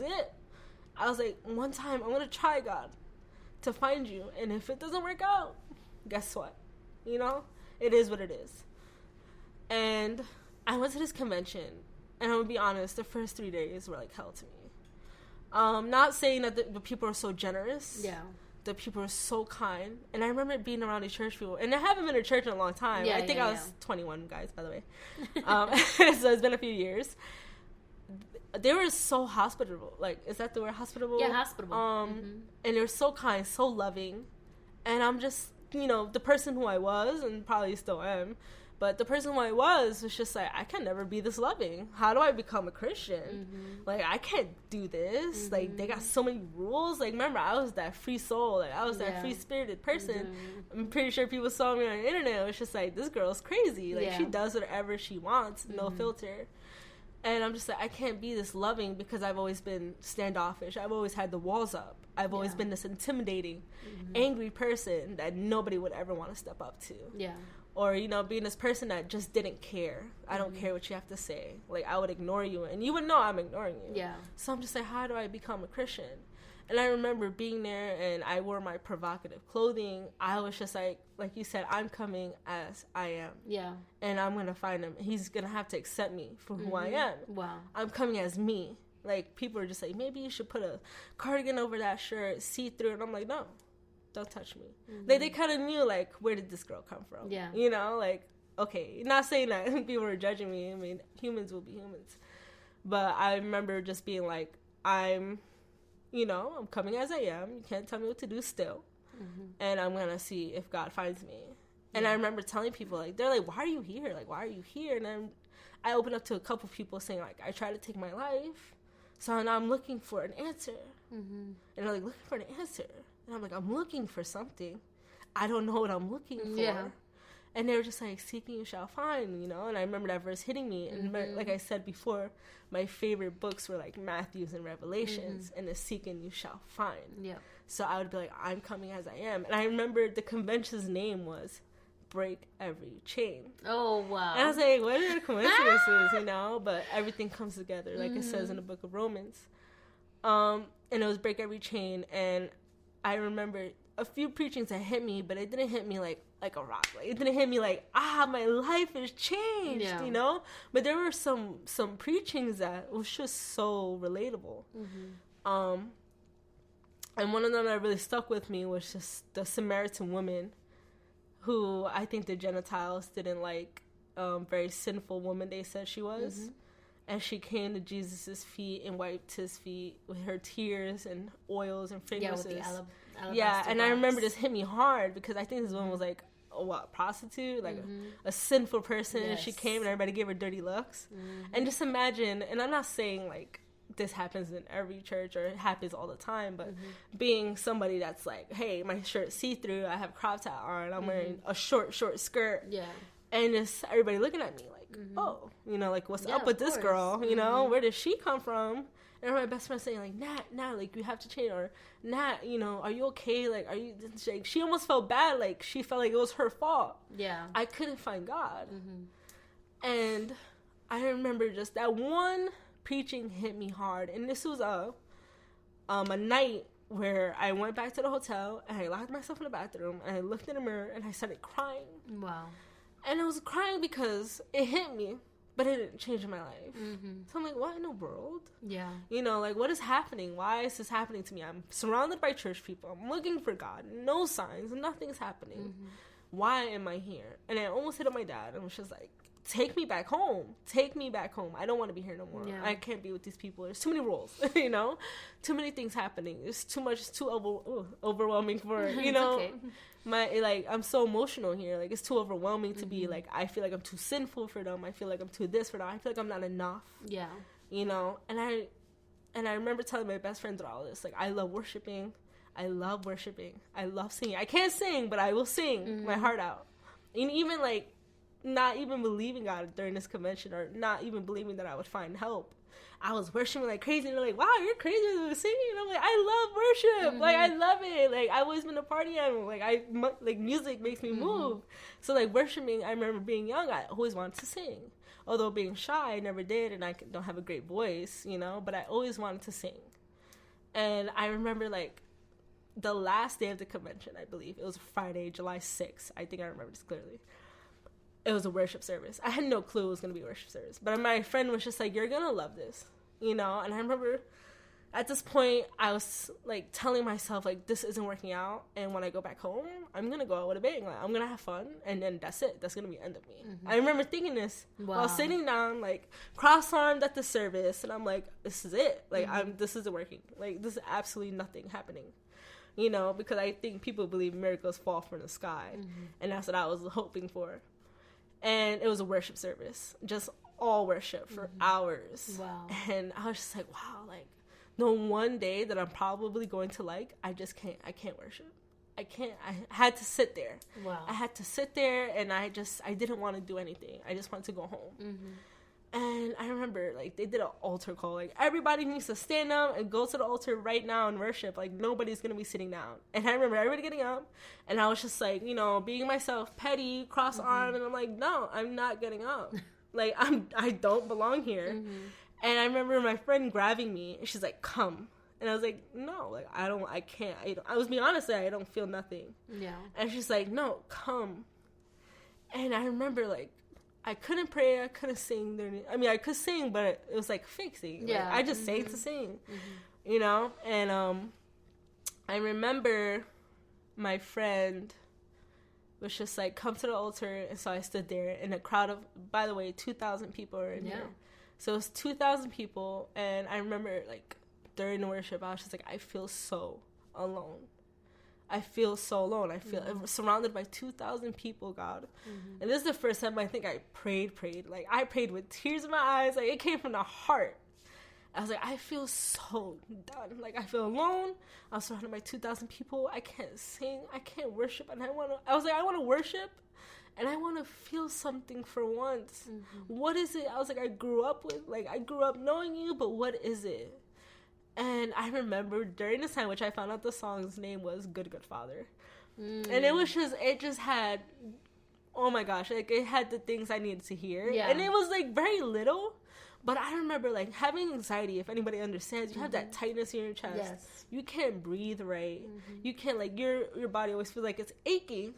it. I was like, one time I'm gonna try, God, to find you. And if it doesn't work out, guess what? You know, it is what it is. And I went to this convention, and I'm gonna be honest, the first 3 days were like hell to me. Not saying that the people are so generous. Yeah. The people are so kind. And I remember being around the church people, and I haven't been to church in a long time. Yeah, I think I was 21, guys, by the way. So it's been a few years. They were so hospitable. Like, is that the word, hospitable? Yeah, hospitable. And they're so kind, so loving. And I'm just, you know, the person who I was, and probably still am, but the person who I was just like, I can never be this loving. How do I become a Christian? Like, I can't do this. Like, they got so many rules. Like, remember, I was that free soul. Like, I was that free-spirited person. I'm pretty sure people saw me on the internet. It was just like, this girl's crazy. Like, she does whatever she wants, no filter. And I'm just like, I can't be this loving because I've always been standoffish. I've always had the walls up. I've always been this intimidating, angry person that nobody would ever want to step up to. Yeah. Or, you know, being this person that just didn't care. I don't care what you have to say. Like, I would ignore you, and you would know I'm ignoring you. Yeah. So I'm just like, how do I become a Christian? And I remember being there, and I wore my provocative clothing. I was just like you said, I'm coming as I am. Yeah. And I'm going to find him. He's going to have to accept me for who I am. Wow. I'm coming as me. Like, people are just like, maybe you should put a cardigan over that shirt, see through. And I'm like, no. Don't touch me. Like, they kind of knew, like, where did this girl come from? Yeah. You know, like, okay, not saying that people were judging me. I mean, humans will be humans. But I remember just being like, I'm coming as I am. You can't tell me what to do still. And I'm going to see if God finds me. And I remember telling people, like, they're like, why are you here? Like, why are you here? And then I opened up to a couple people saying, like, I tried to take my life. So now I'm looking for an answer. And they're like, looking for an answer. And I'm like, I'm looking for something. I don't know what I'm looking for. Yeah. And they were just like, seeking you shall find, you know? And I remember that verse hitting me. And like I said before, my favorite books were like Matthews and Revelations. And the seeking you shall find. Yeah. So I would be like, I'm coming as I am. And I remember the convention's name was Break Every Chain. Oh, wow. And I was like, what are the coincidences, you know? But everything comes together, like it says in the book of Romans. And it was Break Every Chain. And I remember a few preachings that hit me, but it didn't hit me like a rock. Like, it didn't hit me like, my life has changed, you know? But there were some preachings that was just so relatable. And one of them that really stuck with me was just the Samaritan woman, who I think the Gentiles didn't like. Very sinful woman, they said she was. And she came to Jesus' feet and wiped his feet with her tears and oils and fragrances. Yeah, with the alabaster and box. I remember this hit me hard because I think this woman was like, a prostitute? Like a sinful person. Yes. And she came and everybody gave her dirty looks. And just imagine, and I'm not saying like this happens in every church or it happens all the time, but being somebody that's like, hey, my shirt's see-through, I have crop top on, I'm wearing a short skirt. Yeah. And just everybody looking at me like, oh, you know, like, what's up with this girl? You know, where did she come from? And my best friend saying, like, Nat, like, you have to change. Or, Nat, you know, are you okay? Like, are you... Like, she almost felt bad. Like, she felt like it was her fault. Yeah. I couldn't find God. And I remember just that one preaching hit me hard. And this was a night where I went back to the hotel, and I locked myself in the bathroom, and I looked in the mirror, and I started crying. Wow. And I was crying because it hit me, but it didn't change my life. So I'm like, what in the world? Yeah. You know, like, what is happening? Why is this happening to me? I'm surrounded by church people. I'm looking for God. No signs. Nothing's happening. Why am I here? And I almost hit up my dad and was just like, take me back home. Take me back home. I don't want to be here no more. Yeah. I can't be with these people. There's too many rules, you know? Too many things happening. It's too much. It's too overwhelming for, you know? Okay. I'm so emotional here. Like, it's too overwhelming to be, like, I feel like I'm too sinful for them. I feel like I'm too this for them. I feel like I'm not enough. Yeah. You know? And I remember telling my best friend through all this, like, I love worshiping. I love singing. I can't sing, but I will sing my heart out. And even, like, not even believing God during this convention or not even believing that I would find help. I was worshiping like crazy. And they're like, wow, you're crazy with singing. And I'm like, I love worship. Like, I love it. Like, I've always been a party animal. Like, music makes me move. So, like, worshiping, I remember being young, I always wanted to sing. Although being shy, I never did, and I don't have a great voice, you know, but I always wanted to sing. And I remember, like, the last day of the convention, I believe, it was Friday, July 6th. I think I remember this clearly. It was a worship service. I had no clue it was going to be a worship service. But my friend was just like, you're going to love this, you know? And I remember at this point, I was, like, telling myself, like, this isn't working out. And when I go back home, I'm going to go out with a bang. Like, I'm going to have fun. And then that's it. That's going to be the end of me. I remember thinking this while sitting down, like, cross-armed at the service. And I'm like, this is it. Like, this isn't working. Like, this is absolutely nothing happening. You know, because I think people believe miracles fall from the sky. And that's what I was hoping for. And it was a worship service, just all worship for hours. Wow. And I was just like, wow, like, no one day that I'm probably going to like, I can't worship. I had to sit there. Wow. I had to sit there, and I didn't want to do anything. I just wanted to go home. And I remember, like, they did an altar call. Like, everybody needs to stand up and go to the altar right now and worship. Like, nobody's going to be sitting down. And I remember everybody getting up. And I was just, like, you know, being myself, petty, cross-armed. And I'm like, no, I'm not getting up. Like, I don't belong here. And I remember my friend grabbing me. And she's like, come. And I was like, no, like, I can't. I was being honest, I don't feel nothing. Yeah. And she's like, no, come. And I remember, like, I couldn't pray, I couldn't sing. I mean, I could sing, but it was like fake singing. Yeah. Like, I just sang to sing, you know? And I remember my friend was just like, come to the altar. And so I stood there in a crowd of, by the way, 2,000 people are in here. So it was 2,000 people. And I remember, like, during the worship, I was just like, I feel so alone. I feel so alone. I feel surrounded by 2,000 people, God. And this is the first time I think I prayed. Like, I prayed with tears in my eyes. Like, it came from the heart. I was like, I feel so done. Like, I feel alone. I was surrounded by 2,000 people. I can't sing. I can't worship. And I was like, I want to worship. And I want to feel something for once. What is it? I was like, I grew up knowing you, but what is it? And I remember during this time, which I found out the song's name was Good, Good Father. And it just had, oh my gosh, like, it had the things I needed to hear. Yeah. And it was, like, very little. But I remember, like, having anxiety, if anybody understands, you have that tightness in your chest. Yes. You can't breathe right. You can't, like, your body always feels like it's aching.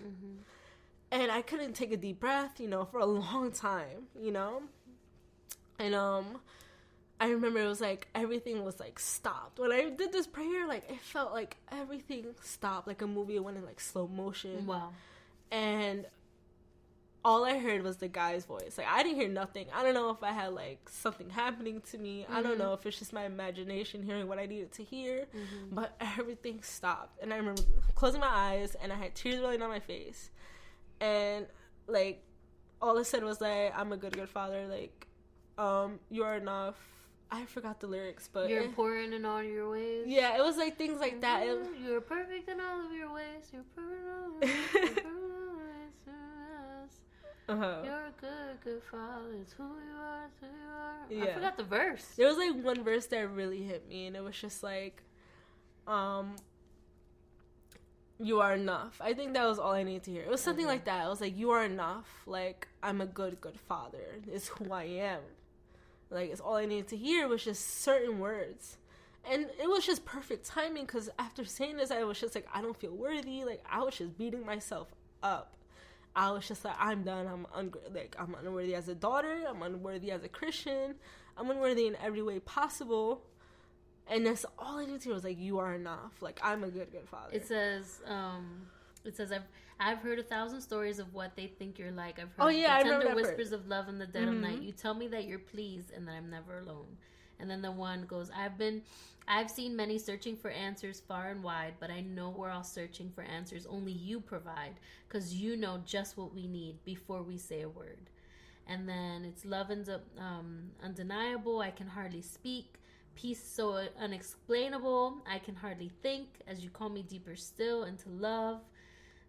And I couldn't take a deep breath, you know, for a long time, you know. And, I remember it was like everything was like stopped. When I did this prayer, like it felt like everything stopped, like a movie went in like slow motion. Wow. And all I heard was the guy's voice. Like, I didn't hear nothing. I don't know if I had like something happening to me. I don't know if it's just my imagination hearing what I needed to hear. But everything stopped. And I remember closing my eyes and I had tears rolling down my face. And like all it said was like, I'm a good, good father. Like, you are enough. I forgot the lyrics, but you're important in all your ways. Yeah, it was like things like that. You're perfect in all of your ways. You're perfect in all of your ways. You're a good, good father. It's who you are. It's who you are. Yeah. I forgot the verse. There was like one verse that really hit me, and it was just like, you are enough. I think that was all I needed to hear. It was something like that. It was like, you are enough. Like, I'm a good, good father. It's who I am. Like, it's all I needed to hear was just certain words. And it was just perfect timing, because after saying this, I was just like, I don't feel worthy. Like, I was just beating myself up. I was just like, I'm done. I'm unworthy as a daughter. I'm unworthy as a Christian. I'm unworthy in every way possible. And that's all I needed to hear was like, you are enough. Like, I'm a good, good father. It says, I've heard 1,000 stories of what they think you're like. I've heard the tender whispers of love in the dead of night. You tell me that you're pleased and that I'm never alone. And then the one goes, I've seen many searching for answers far and wide, but I know we're all searching for answers only you provide, because you know just what we need before we say a word. And then it's love undeniable. I can hardly speak. Peace so unexplainable. I can hardly think. As you call me deeper still into love.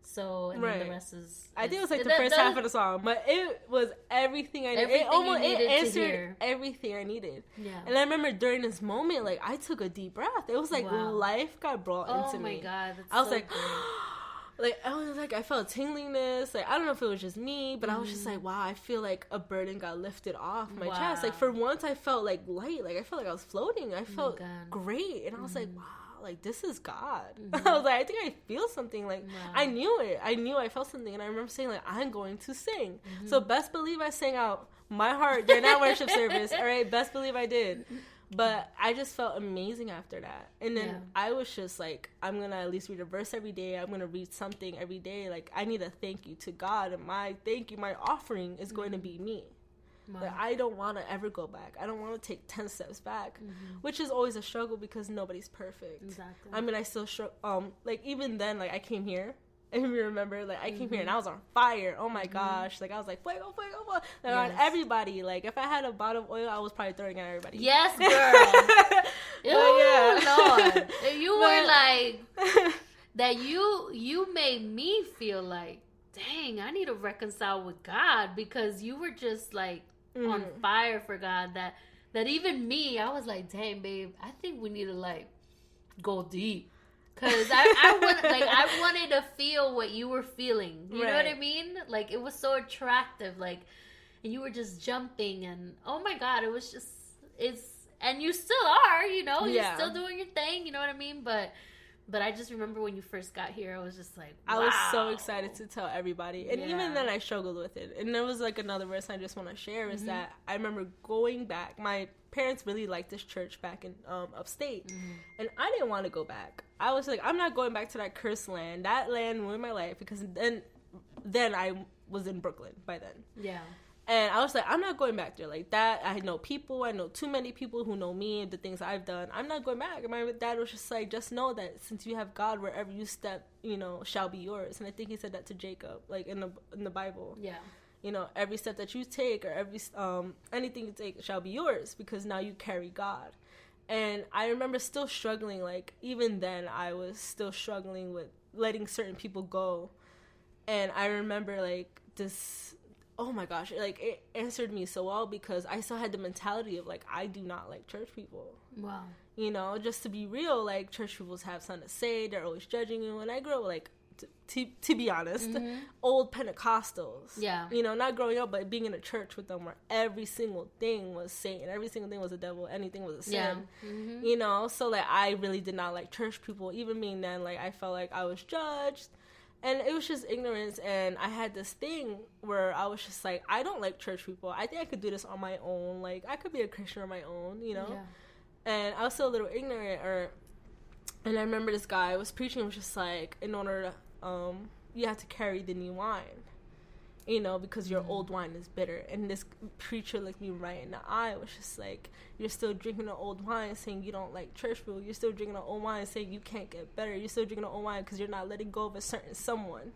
So, and then the rest is... I think it was like the first half of the song, but it was everything I needed. It answered everything I needed. Yeah. And I remember during this moment, like, I took a deep breath. It was like life got brought into me. Oh my God, that's I was like... I felt tinglingness. Like, I don't know if it was just me, but I was just like, wow, I feel like a burden got lifted off my chest. Like, for once, I felt like light. Like, I felt like I was floating. I felt great. And I was like, wow. Like, this is God. I was like, I think I feel something. Like, I knew it. I felt something. And I remember saying, like, I'm going to sing. So best believe I sang out my heart during that worship service. All right, best believe I did. But I just felt amazing after that. And then I was just like, I'm going to at least read a verse every day. I'm going to read something every day. Like, I need a thank you to God. And my thank you, my offering is going to be me. Wow. Like, I don't want to ever go back. I don't want to take 10 steps back, which is always a struggle because nobody's perfect. Exactly. I mean, I still struggle. Like, even then, like, I came here. If you remember, like, I came here and I was on fire. Oh my gosh. Like, I was like, fuego, fuego, fuego. Like, on everybody. Like, if I had a bottle of oil, I was probably throwing it at everybody. Yes, girl. Lord. You were like, that you made me feel like, dang, I need to reconcile with God, because you were just like on fire for God that even me, I was like, dang, babe, I think we need to like go deep. Cause I wanted to feel what you were feeling. You know what I mean? Like, it was so attractive. Like, and you were just jumping, and oh my God, it was just, and you still are, you know, you're still doing your thing. You know what I mean? But I just remember when you first got here, I was just like, wow. I was so excited to tell everybody. And even then I struggled with it. And there was like another verse I just want to share is that I remember going back. My parents really liked this church back in upstate. And I didn't want to go back. I was like, I'm not going back to that cursed land. That land ruined my life, because then I was in Brooklyn by then. Yeah. And I was like, I'm not going back there like that. I know people. I know too many people who know me and the things I've done. I'm not going back. And my dad was just like, just know that since you have God, wherever you step, you know, shall be yours. And I think he said that to Jacob, like in the Bible. Yeah. You know, every step that you take, or every anything you take shall be yours, because now you carry God. And I remember still struggling. Like, even then, I was still struggling with letting certain people go. And I remember like this. Oh my gosh, like, it answered me so well, because I still had the mentality of, like, I do not like church people. Wow. You know, just to be real, like, church people have something to say. They're always judging you. And I grew up, like, to be honest, old Pentecostals. Yeah. You know, not growing up, but being in a church with them where every single thing was Satan. Every single thing was a devil. Anything was a sin. Yeah. You know, so, like, I really did not like church people. Even me then, like, I felt like I was judged. And it was just ignorance, and I had this thing where I was just like, I don't like church people. I think I could do this on my own. Like, I could be a Christian on my own, you know? Yeah. And I was still a little ignorant, and I remember this guy was preaching, was just like, in order to, you have to carry the new wine, you know, because your old wine is bitter. And this preacher looked me right in the eye, was just like, you're still drinking the old wine, saying you don't like church people. You're still drinking the old wine, saying you can't get better. You're still drinking the old wine because you're not letting go of a certain someone.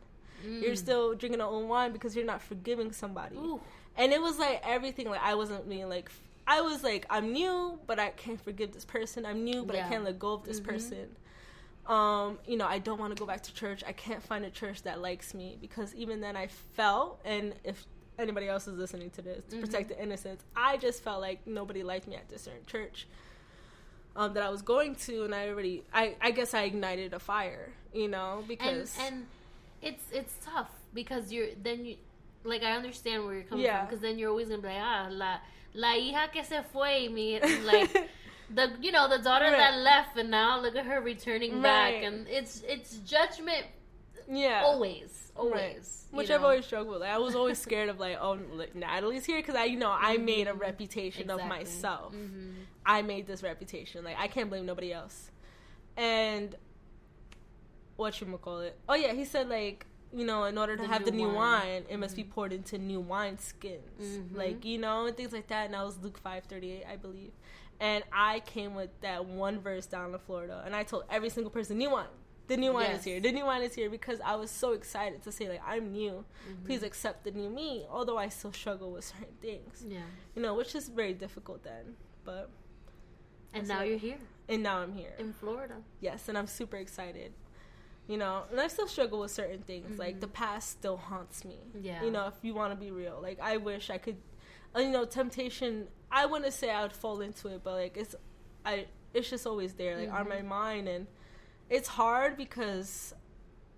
You're still drinking the old wine because you're not forgiving somebody. Ooh. And it was like everything. Like, I wasn't being like, I was like, I'm new, but I can't forgive this person. I'm new, but I can't let go of this person. You know, I don't want to go back to church. I can't find a church that likes me, because even then I felt, and if anybody else is listening to this, to protect the innocence, I just felt like nobody liked me at this certain church that I was going to, and I guess I ignited a fire, you know, because and it's tough, because you like, I understand where you're coming from, because then you're always gonna be like, la hija que se fue, me, like. The daughter that left, and now look at her returning back, and it's judgment. Yeah, always. Right. Which I've always struggled with. Like, I was always scared of, like, oh, like, Natalie's here, because I made a reputation of myself. I made this reputation. Like, I can't blame nobody else. And whatchamacallit? Oh yeah, he said, like, you know, in order to have the new wine, it must be poured into new wine skins, like, you know, and things like that. And that was Luke 5:38, I believe. And I came with that one verse down to Florida, and I told every single person, new wine. The new wine is here. The new wine is here, because I was so excited to say, like, I'm new. Please accept the new me, although I still struggle with certain things. Yeah. You know, which is very difficult then. But. And now you're here. And now I'm here. In Florida. Yes, and I'm super excited. You know, and I still struggle with certain things. Like, the past still haunts me. Yeah. You know, if you want to be real. Like, I wish I could, you know, temptation, I wouldn't say I would fall into it, but, like, it's just always there, like, on my mind. And it's hard, because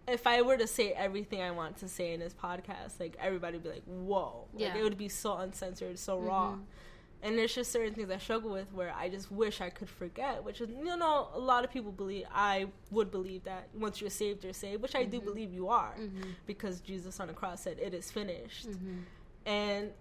if I were to say everything I want to say in this podcast, like, everybody would be like, whoa. Like, it would be so uncensored, so raw. And there's just certain things I struggle with where I just wish I could forget, which is, you know, a lot of people believe, I would believe that once you're saved, which I do believe you are, because Jesus on the cross said, it is finished. And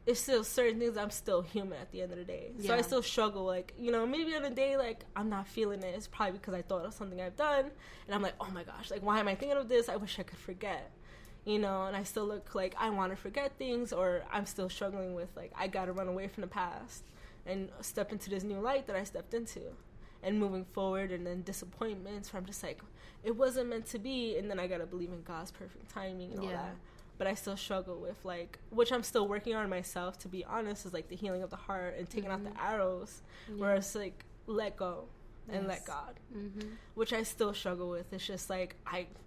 it's still certain things, I'm still human at the end of the day. So I still struggle, like, you know, maybe on a day, like, I'm not feeling it. It's probably because I thought of something I've done, and I'm like, oh my gosh, like, why am I thinking of this? I wish I could forget. You know, and I still look like I want to forget things, or I'm still struggling with, like, I got to run away from the past and step into this new light that I stepped into, and moving forward, and then disappointments where I'm just like, it wasn't meant to be, and then I got to believe in God's perfect timing and all that. But I still struggle with, like, which I'm still working on myself, to be honest, is, like, the healing of the heart and taking out the arrows, where it's, like, let go and let God, which I still struggle with. It's just, like,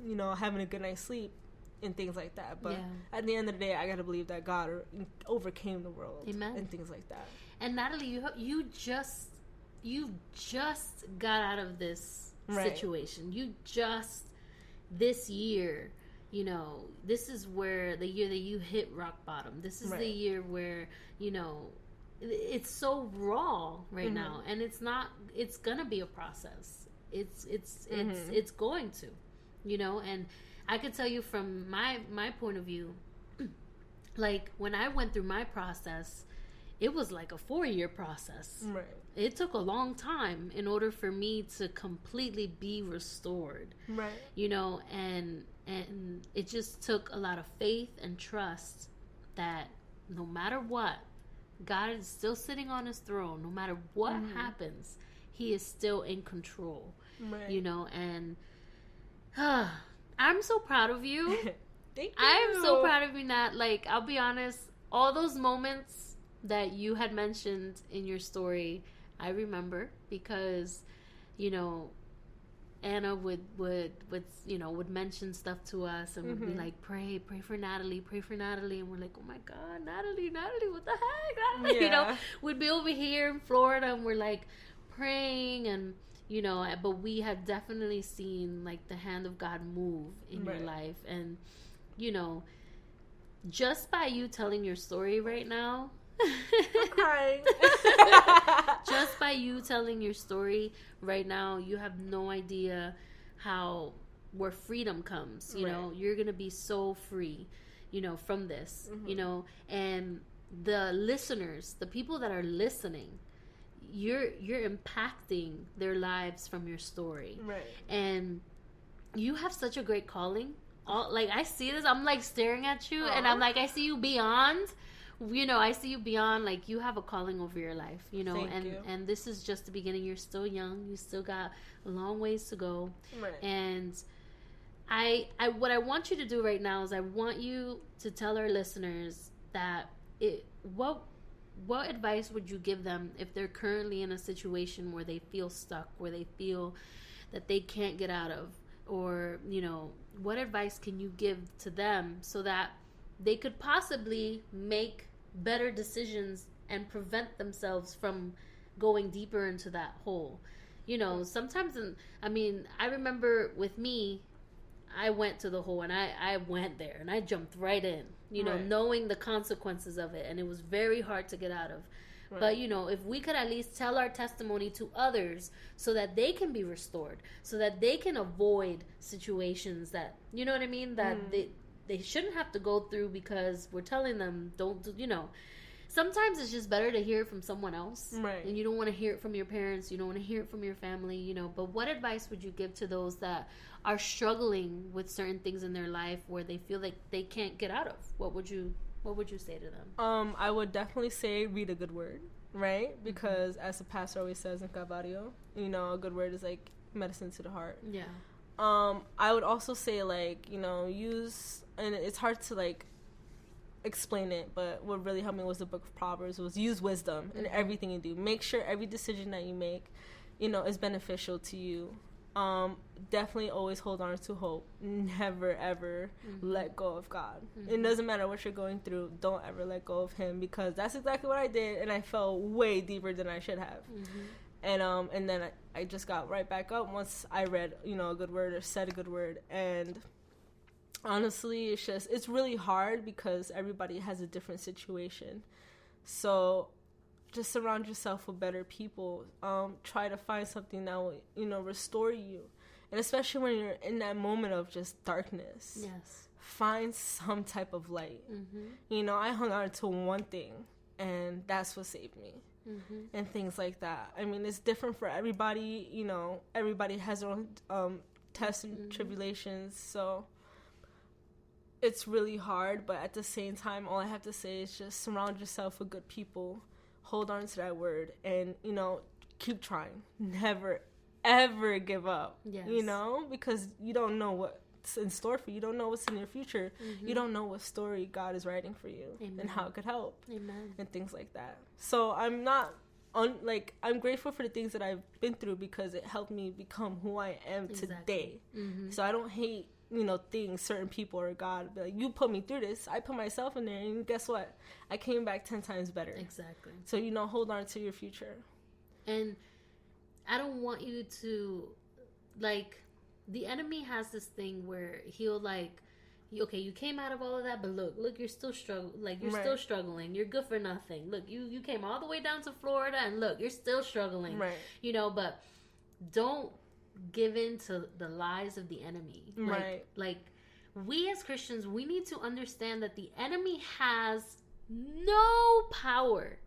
you know, having a good night's sleep, and things like that. But at the end of the day, I gotta believe that God overcame the world. Amen. And things like that. And Natalie, you just got out of this situation. You just, this year, you know, this is where the year that you hit rock bottom. This is the year where, you know, it's so raw right now, and it's gonna be a process. It's going to, you know. And I could tell you from my point of view, like when I went through my process, it was like a 4-year process. Right. It took a long time in order for me to completely be restored. Right. You know, and it just took a lot of faith and trust that no matter what, God is still sitting on his throne. No matter what happens, he is still in control. Right. You know, and I'm so proud of you. Thank you. I am so proud of you, Nat. Like, I'll be honest, all those moments that you had mentioned in your story, I remember, because, you know, Anna would mention stuff to us and would be like, pray for Natalie, and we're like, oh my God, Natalie, what the heck, Natalie? You know, we'd be over here in Florida and we're like praying, and you know, but we have definitely seen like the hand of God move in your life. And you know, just by you telling your story right now, I'm crying. Just by you telling your story right now, you have no idea where freedom comes. You know, you're gonna be so free, you know, from this. You know, and the listeners, the people that are listening, you're impacting their lives from your story. Right. And you have such a great calling. Like, I see this, I'm like staring at you, and I'm like, I see you beyond. You know, I see you beyond, like, you have a calling over your life, you know. And this is just the beginning. You're still young. You still got a long ways to go. Right. And I what I want you to do right now is I want you to tell our listeners that what advice would you give them if they're currently in a situation where they feel stuck, where they feel that they can't get out of, or, you know, what advice can you give to them so that they could possibly make better decisions and prevent themselves from going deeper into that hole? You know, sometimes, I remember with me, I went to the hole and I went there and I jumped right in, you know, knowing the consequences of it. And it was very hard to get out of. Right. But, you know, if we could at least tell our testimony to others so that they can be restored, so that they can avoid situations that, you know what I mean, that they shouldn't have to go through because we're telling them don't, you know. Sometimes it's just better to hear it from someone else. Right. And you don't want to hear it from your parents. You don't want to hear it from your family, you know. But what advice would you give to those that are struggling with certain things in their life where they feel like they can't get out of? What would you say to them? I would definitely say read a good word, right? Because as the pastor always says in Calvario, you know, a good word is like medicine to the heart. Yeah. I would also say, like, you know, and it's hard to like explain it, but what really helped me was the book of Proverbs. Was use wisdom in everything you do. Make sure every decision that you make, you know, is beneficial to you. Definitely always hold on to hope. Never ever let go of God. It doesn't matter what you're going through, don't ever let go of him, because that's exactly what I did, and I fell way deeper than I should have. And then I just got right back up once I read, you know, a good word or said a good word. And honestly, it's really hard because everybody has a different situation. So just surround yourself with better people. Try to find something that will, you know, restore you. And especially when you're in that moment of just darkness. Yes. Find some type of light. You know, I hung on to one thing, and that's what saved me. And things like that. I mean, it's different for everybody. You know, everybody has their own tests and tribulations. So it's really hard. But at the same time, all I have to say is just surround yourself with good people. Hold on to that word, and, you know, keep trying. Never, ever give up. Yes. You know, because you don't know what's in store for you. You don't know what's in your future. You don't know what story God is writing for you. Amen. And how it could help. Amen. And things like that. So I'm not I'm grateful for the things that I've been through because it helped me become who I am today. So I don't hate things, certain people or God. But like, you put me through this. I put myself in there, and guess what? I came back 10 times better. Exactly. So, hold on to your future. And I don't want you to, like, the enemy has this thing where he'll, like, okay, you came out of all of that, but look, you're still struggling. Like, you're still struggling. You're good for nothing. Look, you came all the way down to Florida, and look, you're still struggling. Right. But don't give in to the lies of the enemy. Like, we as Christians, we need to understand that the enemy has no power.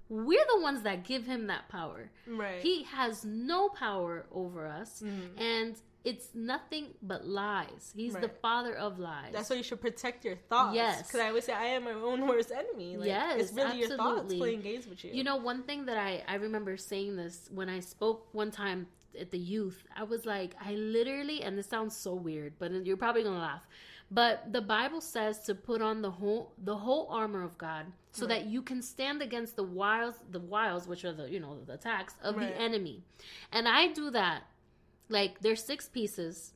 We're the ones that give him that power. Right. He has no power over us. Mm-hmm. And it's nothing but lies. He's the father of lies. That's why you should protect your thoughts. Yes. Because I always say, I am my own worst enemy. Like, yes, it's really absolutely. your thoughts playing games with you. One thing that I remember saying this when I spoke one time at the youth, I was like, I literally, and this sounds so weird, but you're probably going to laugh, but the Bible says to put on the whole armor of God so that you can stand against the wiles, which are the attacks of the enemy. And I do that. Like, there's 6 pieces: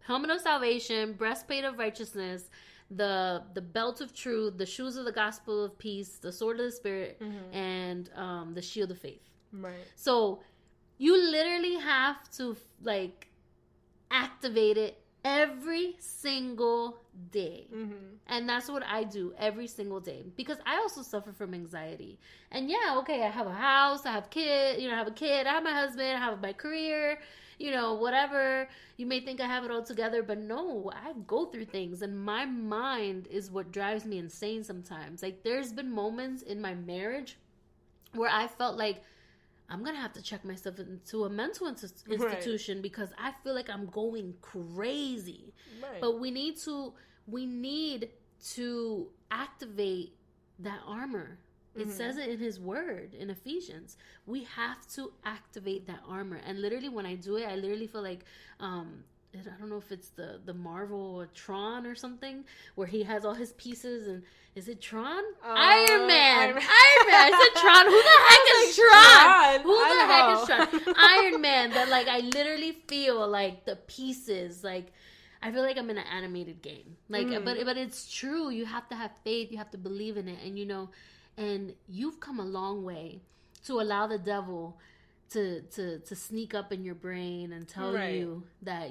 helmet of salvation, breastplate of righteousness, the belt of truth, the shoes of the gospel of peace, the sword of the spirit, and the shield of faith. Right. So you literally have to, like, activate it every single day. And that's what I do every single day, because I also suffer from anxiety. And I have a house, I have kids, I have a kid, I have my husband, I have my career, whatever. You may think I have it all together, but no, I go through things, and my mind is what drives me insane sometimes. Like, there's been moments in my marriage where I felt like I'm going to have to check myself into a mental institution because I feel like I'm going crazy. Right. But we need to activate that armor. It says it in his word in Ephesians. We have to activate that armor. And literally when I do it, I literally feel like, I don't know if it's the Marvel Tron or something, where he has all his pieces. And is it Tron? Iron Man. I said Tron. Who the heck is Tron? Who the heck is Tron? Iron Man. That, like, I literally feel like the pieces, like, I feel like I'm in an animated game. Like, but it's true. You have to have faith. You have to believe in it. And, and you've come a long way to allow the devil to sneak up in your brain and tell you that,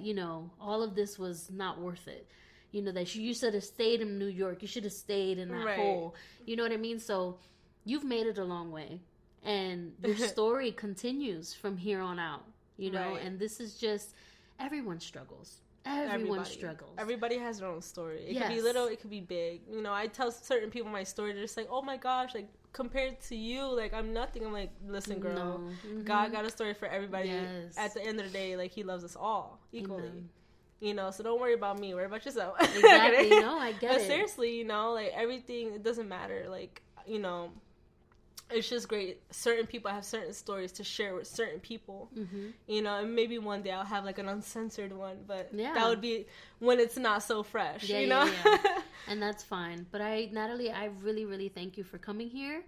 all of this was not worth it. That you should have stayed in New York. You should have stayed in that hole. You know what I mean? So you've made it a long way. And your story continues from here on out, and this is just, everyone struggles. Everyone struggles. Everybody has their own story. It could be little, it could be big. I tell certain people my story, they're just like, oh my gosh, like, compared to you, like, I'm nothing. I'm like, listen, girl, no. God got a story for everybody. Yes. At the end of the day, like, he loves us all equally. Amen. So don't worry about me. Worry about yourself. Exactly. No, I get it. But seriously, like, everything, it doesn't matter. Like, it's just great. Certain people have certain stories to share with certain people, and maybe one day I'll have like an uncensored one, but that would be when it's not so fresh, Yeah. And that's fine. But Natalie, I really, really thank you for coming here,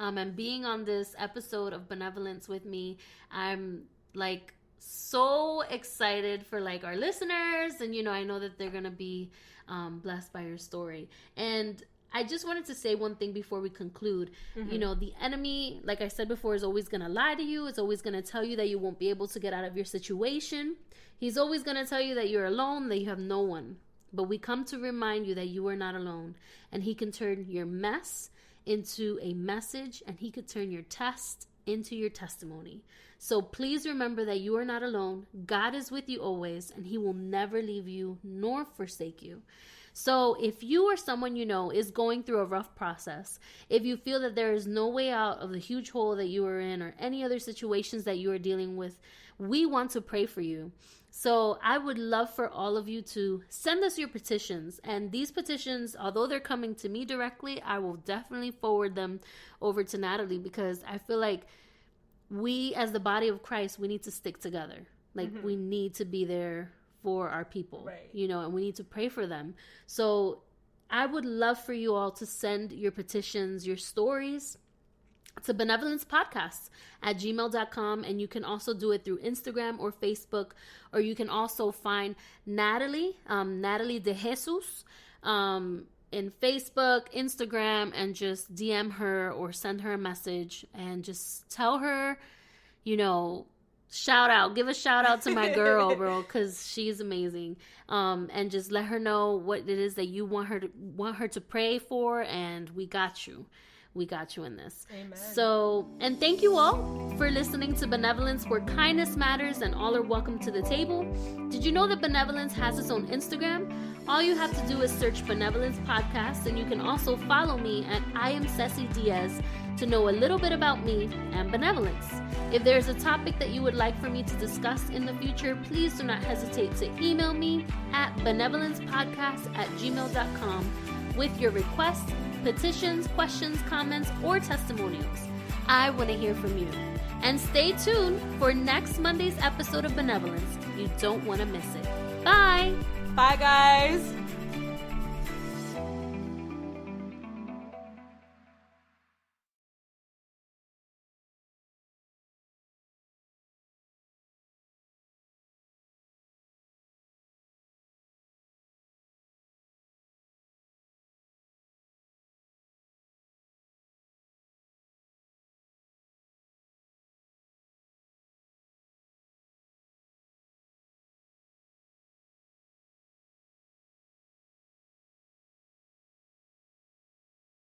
and being on this episode of Benevolence with me. I'm like so excited for like our listeners, and I know that they're gonna be blessed by your story. And I just wanted to say one thing before we conclude. The enemy, like I said before, is always going to lie to you. It's always going to tell you that you won't be able to get out of your situation. He's always going to tell you that you're alone, that you have no one. But we come to remind you that you are not alone. And he can turn your mess into a message, and he could turn your test into your testimony. So please remember that you are not alone. God is with you always, and he will never leave you nor forsake you. So if you or someone is going through a rough process, if you feel that there is no way out of the huge hole that you are in or any other situations that you are dealing with, we want to pray for you. So I would love for all of you to send us your petitions. And these petitions, although they're coming to me directly, I will definitely forward them over to Natalie, because I feel like we as the body of Christ, we need to stick together. Like we need to be there for our people, and we need to pray for them. So I would love for you all to send your petitions, your stories, to benevolencepodcasts@gmail.com, and you can also do it through Instagram or Facebook, or you can also find Natalie DeJesus in Facebook, Instagram, and just DM her or send her a message and just tell her, give a shout out to my girl, bro, because she's amazing. And just let her know what it is that you want her to pray for, and we got you. We got you in this. Amen. So, and thank you all for listening to Benevolence, where kindness matters and all are welcome to the table. Did you know that Benevolence has its own Instagram? All you have to do is search Benevolence Podcast, and you can also follow me at I am Ceci Diaz to know a little bit about me and Benevolence. If there's a topic that you would like for me to discuss in the future, please do not hesitate to email me at benevolencepodcast@gmail.com with your requests, petitions, questions, comments, or testimonials. I want to hear from you. And stay tuned for next Monday's episode of Benevolence. You don't want to miss it. Bye! Bye, guys!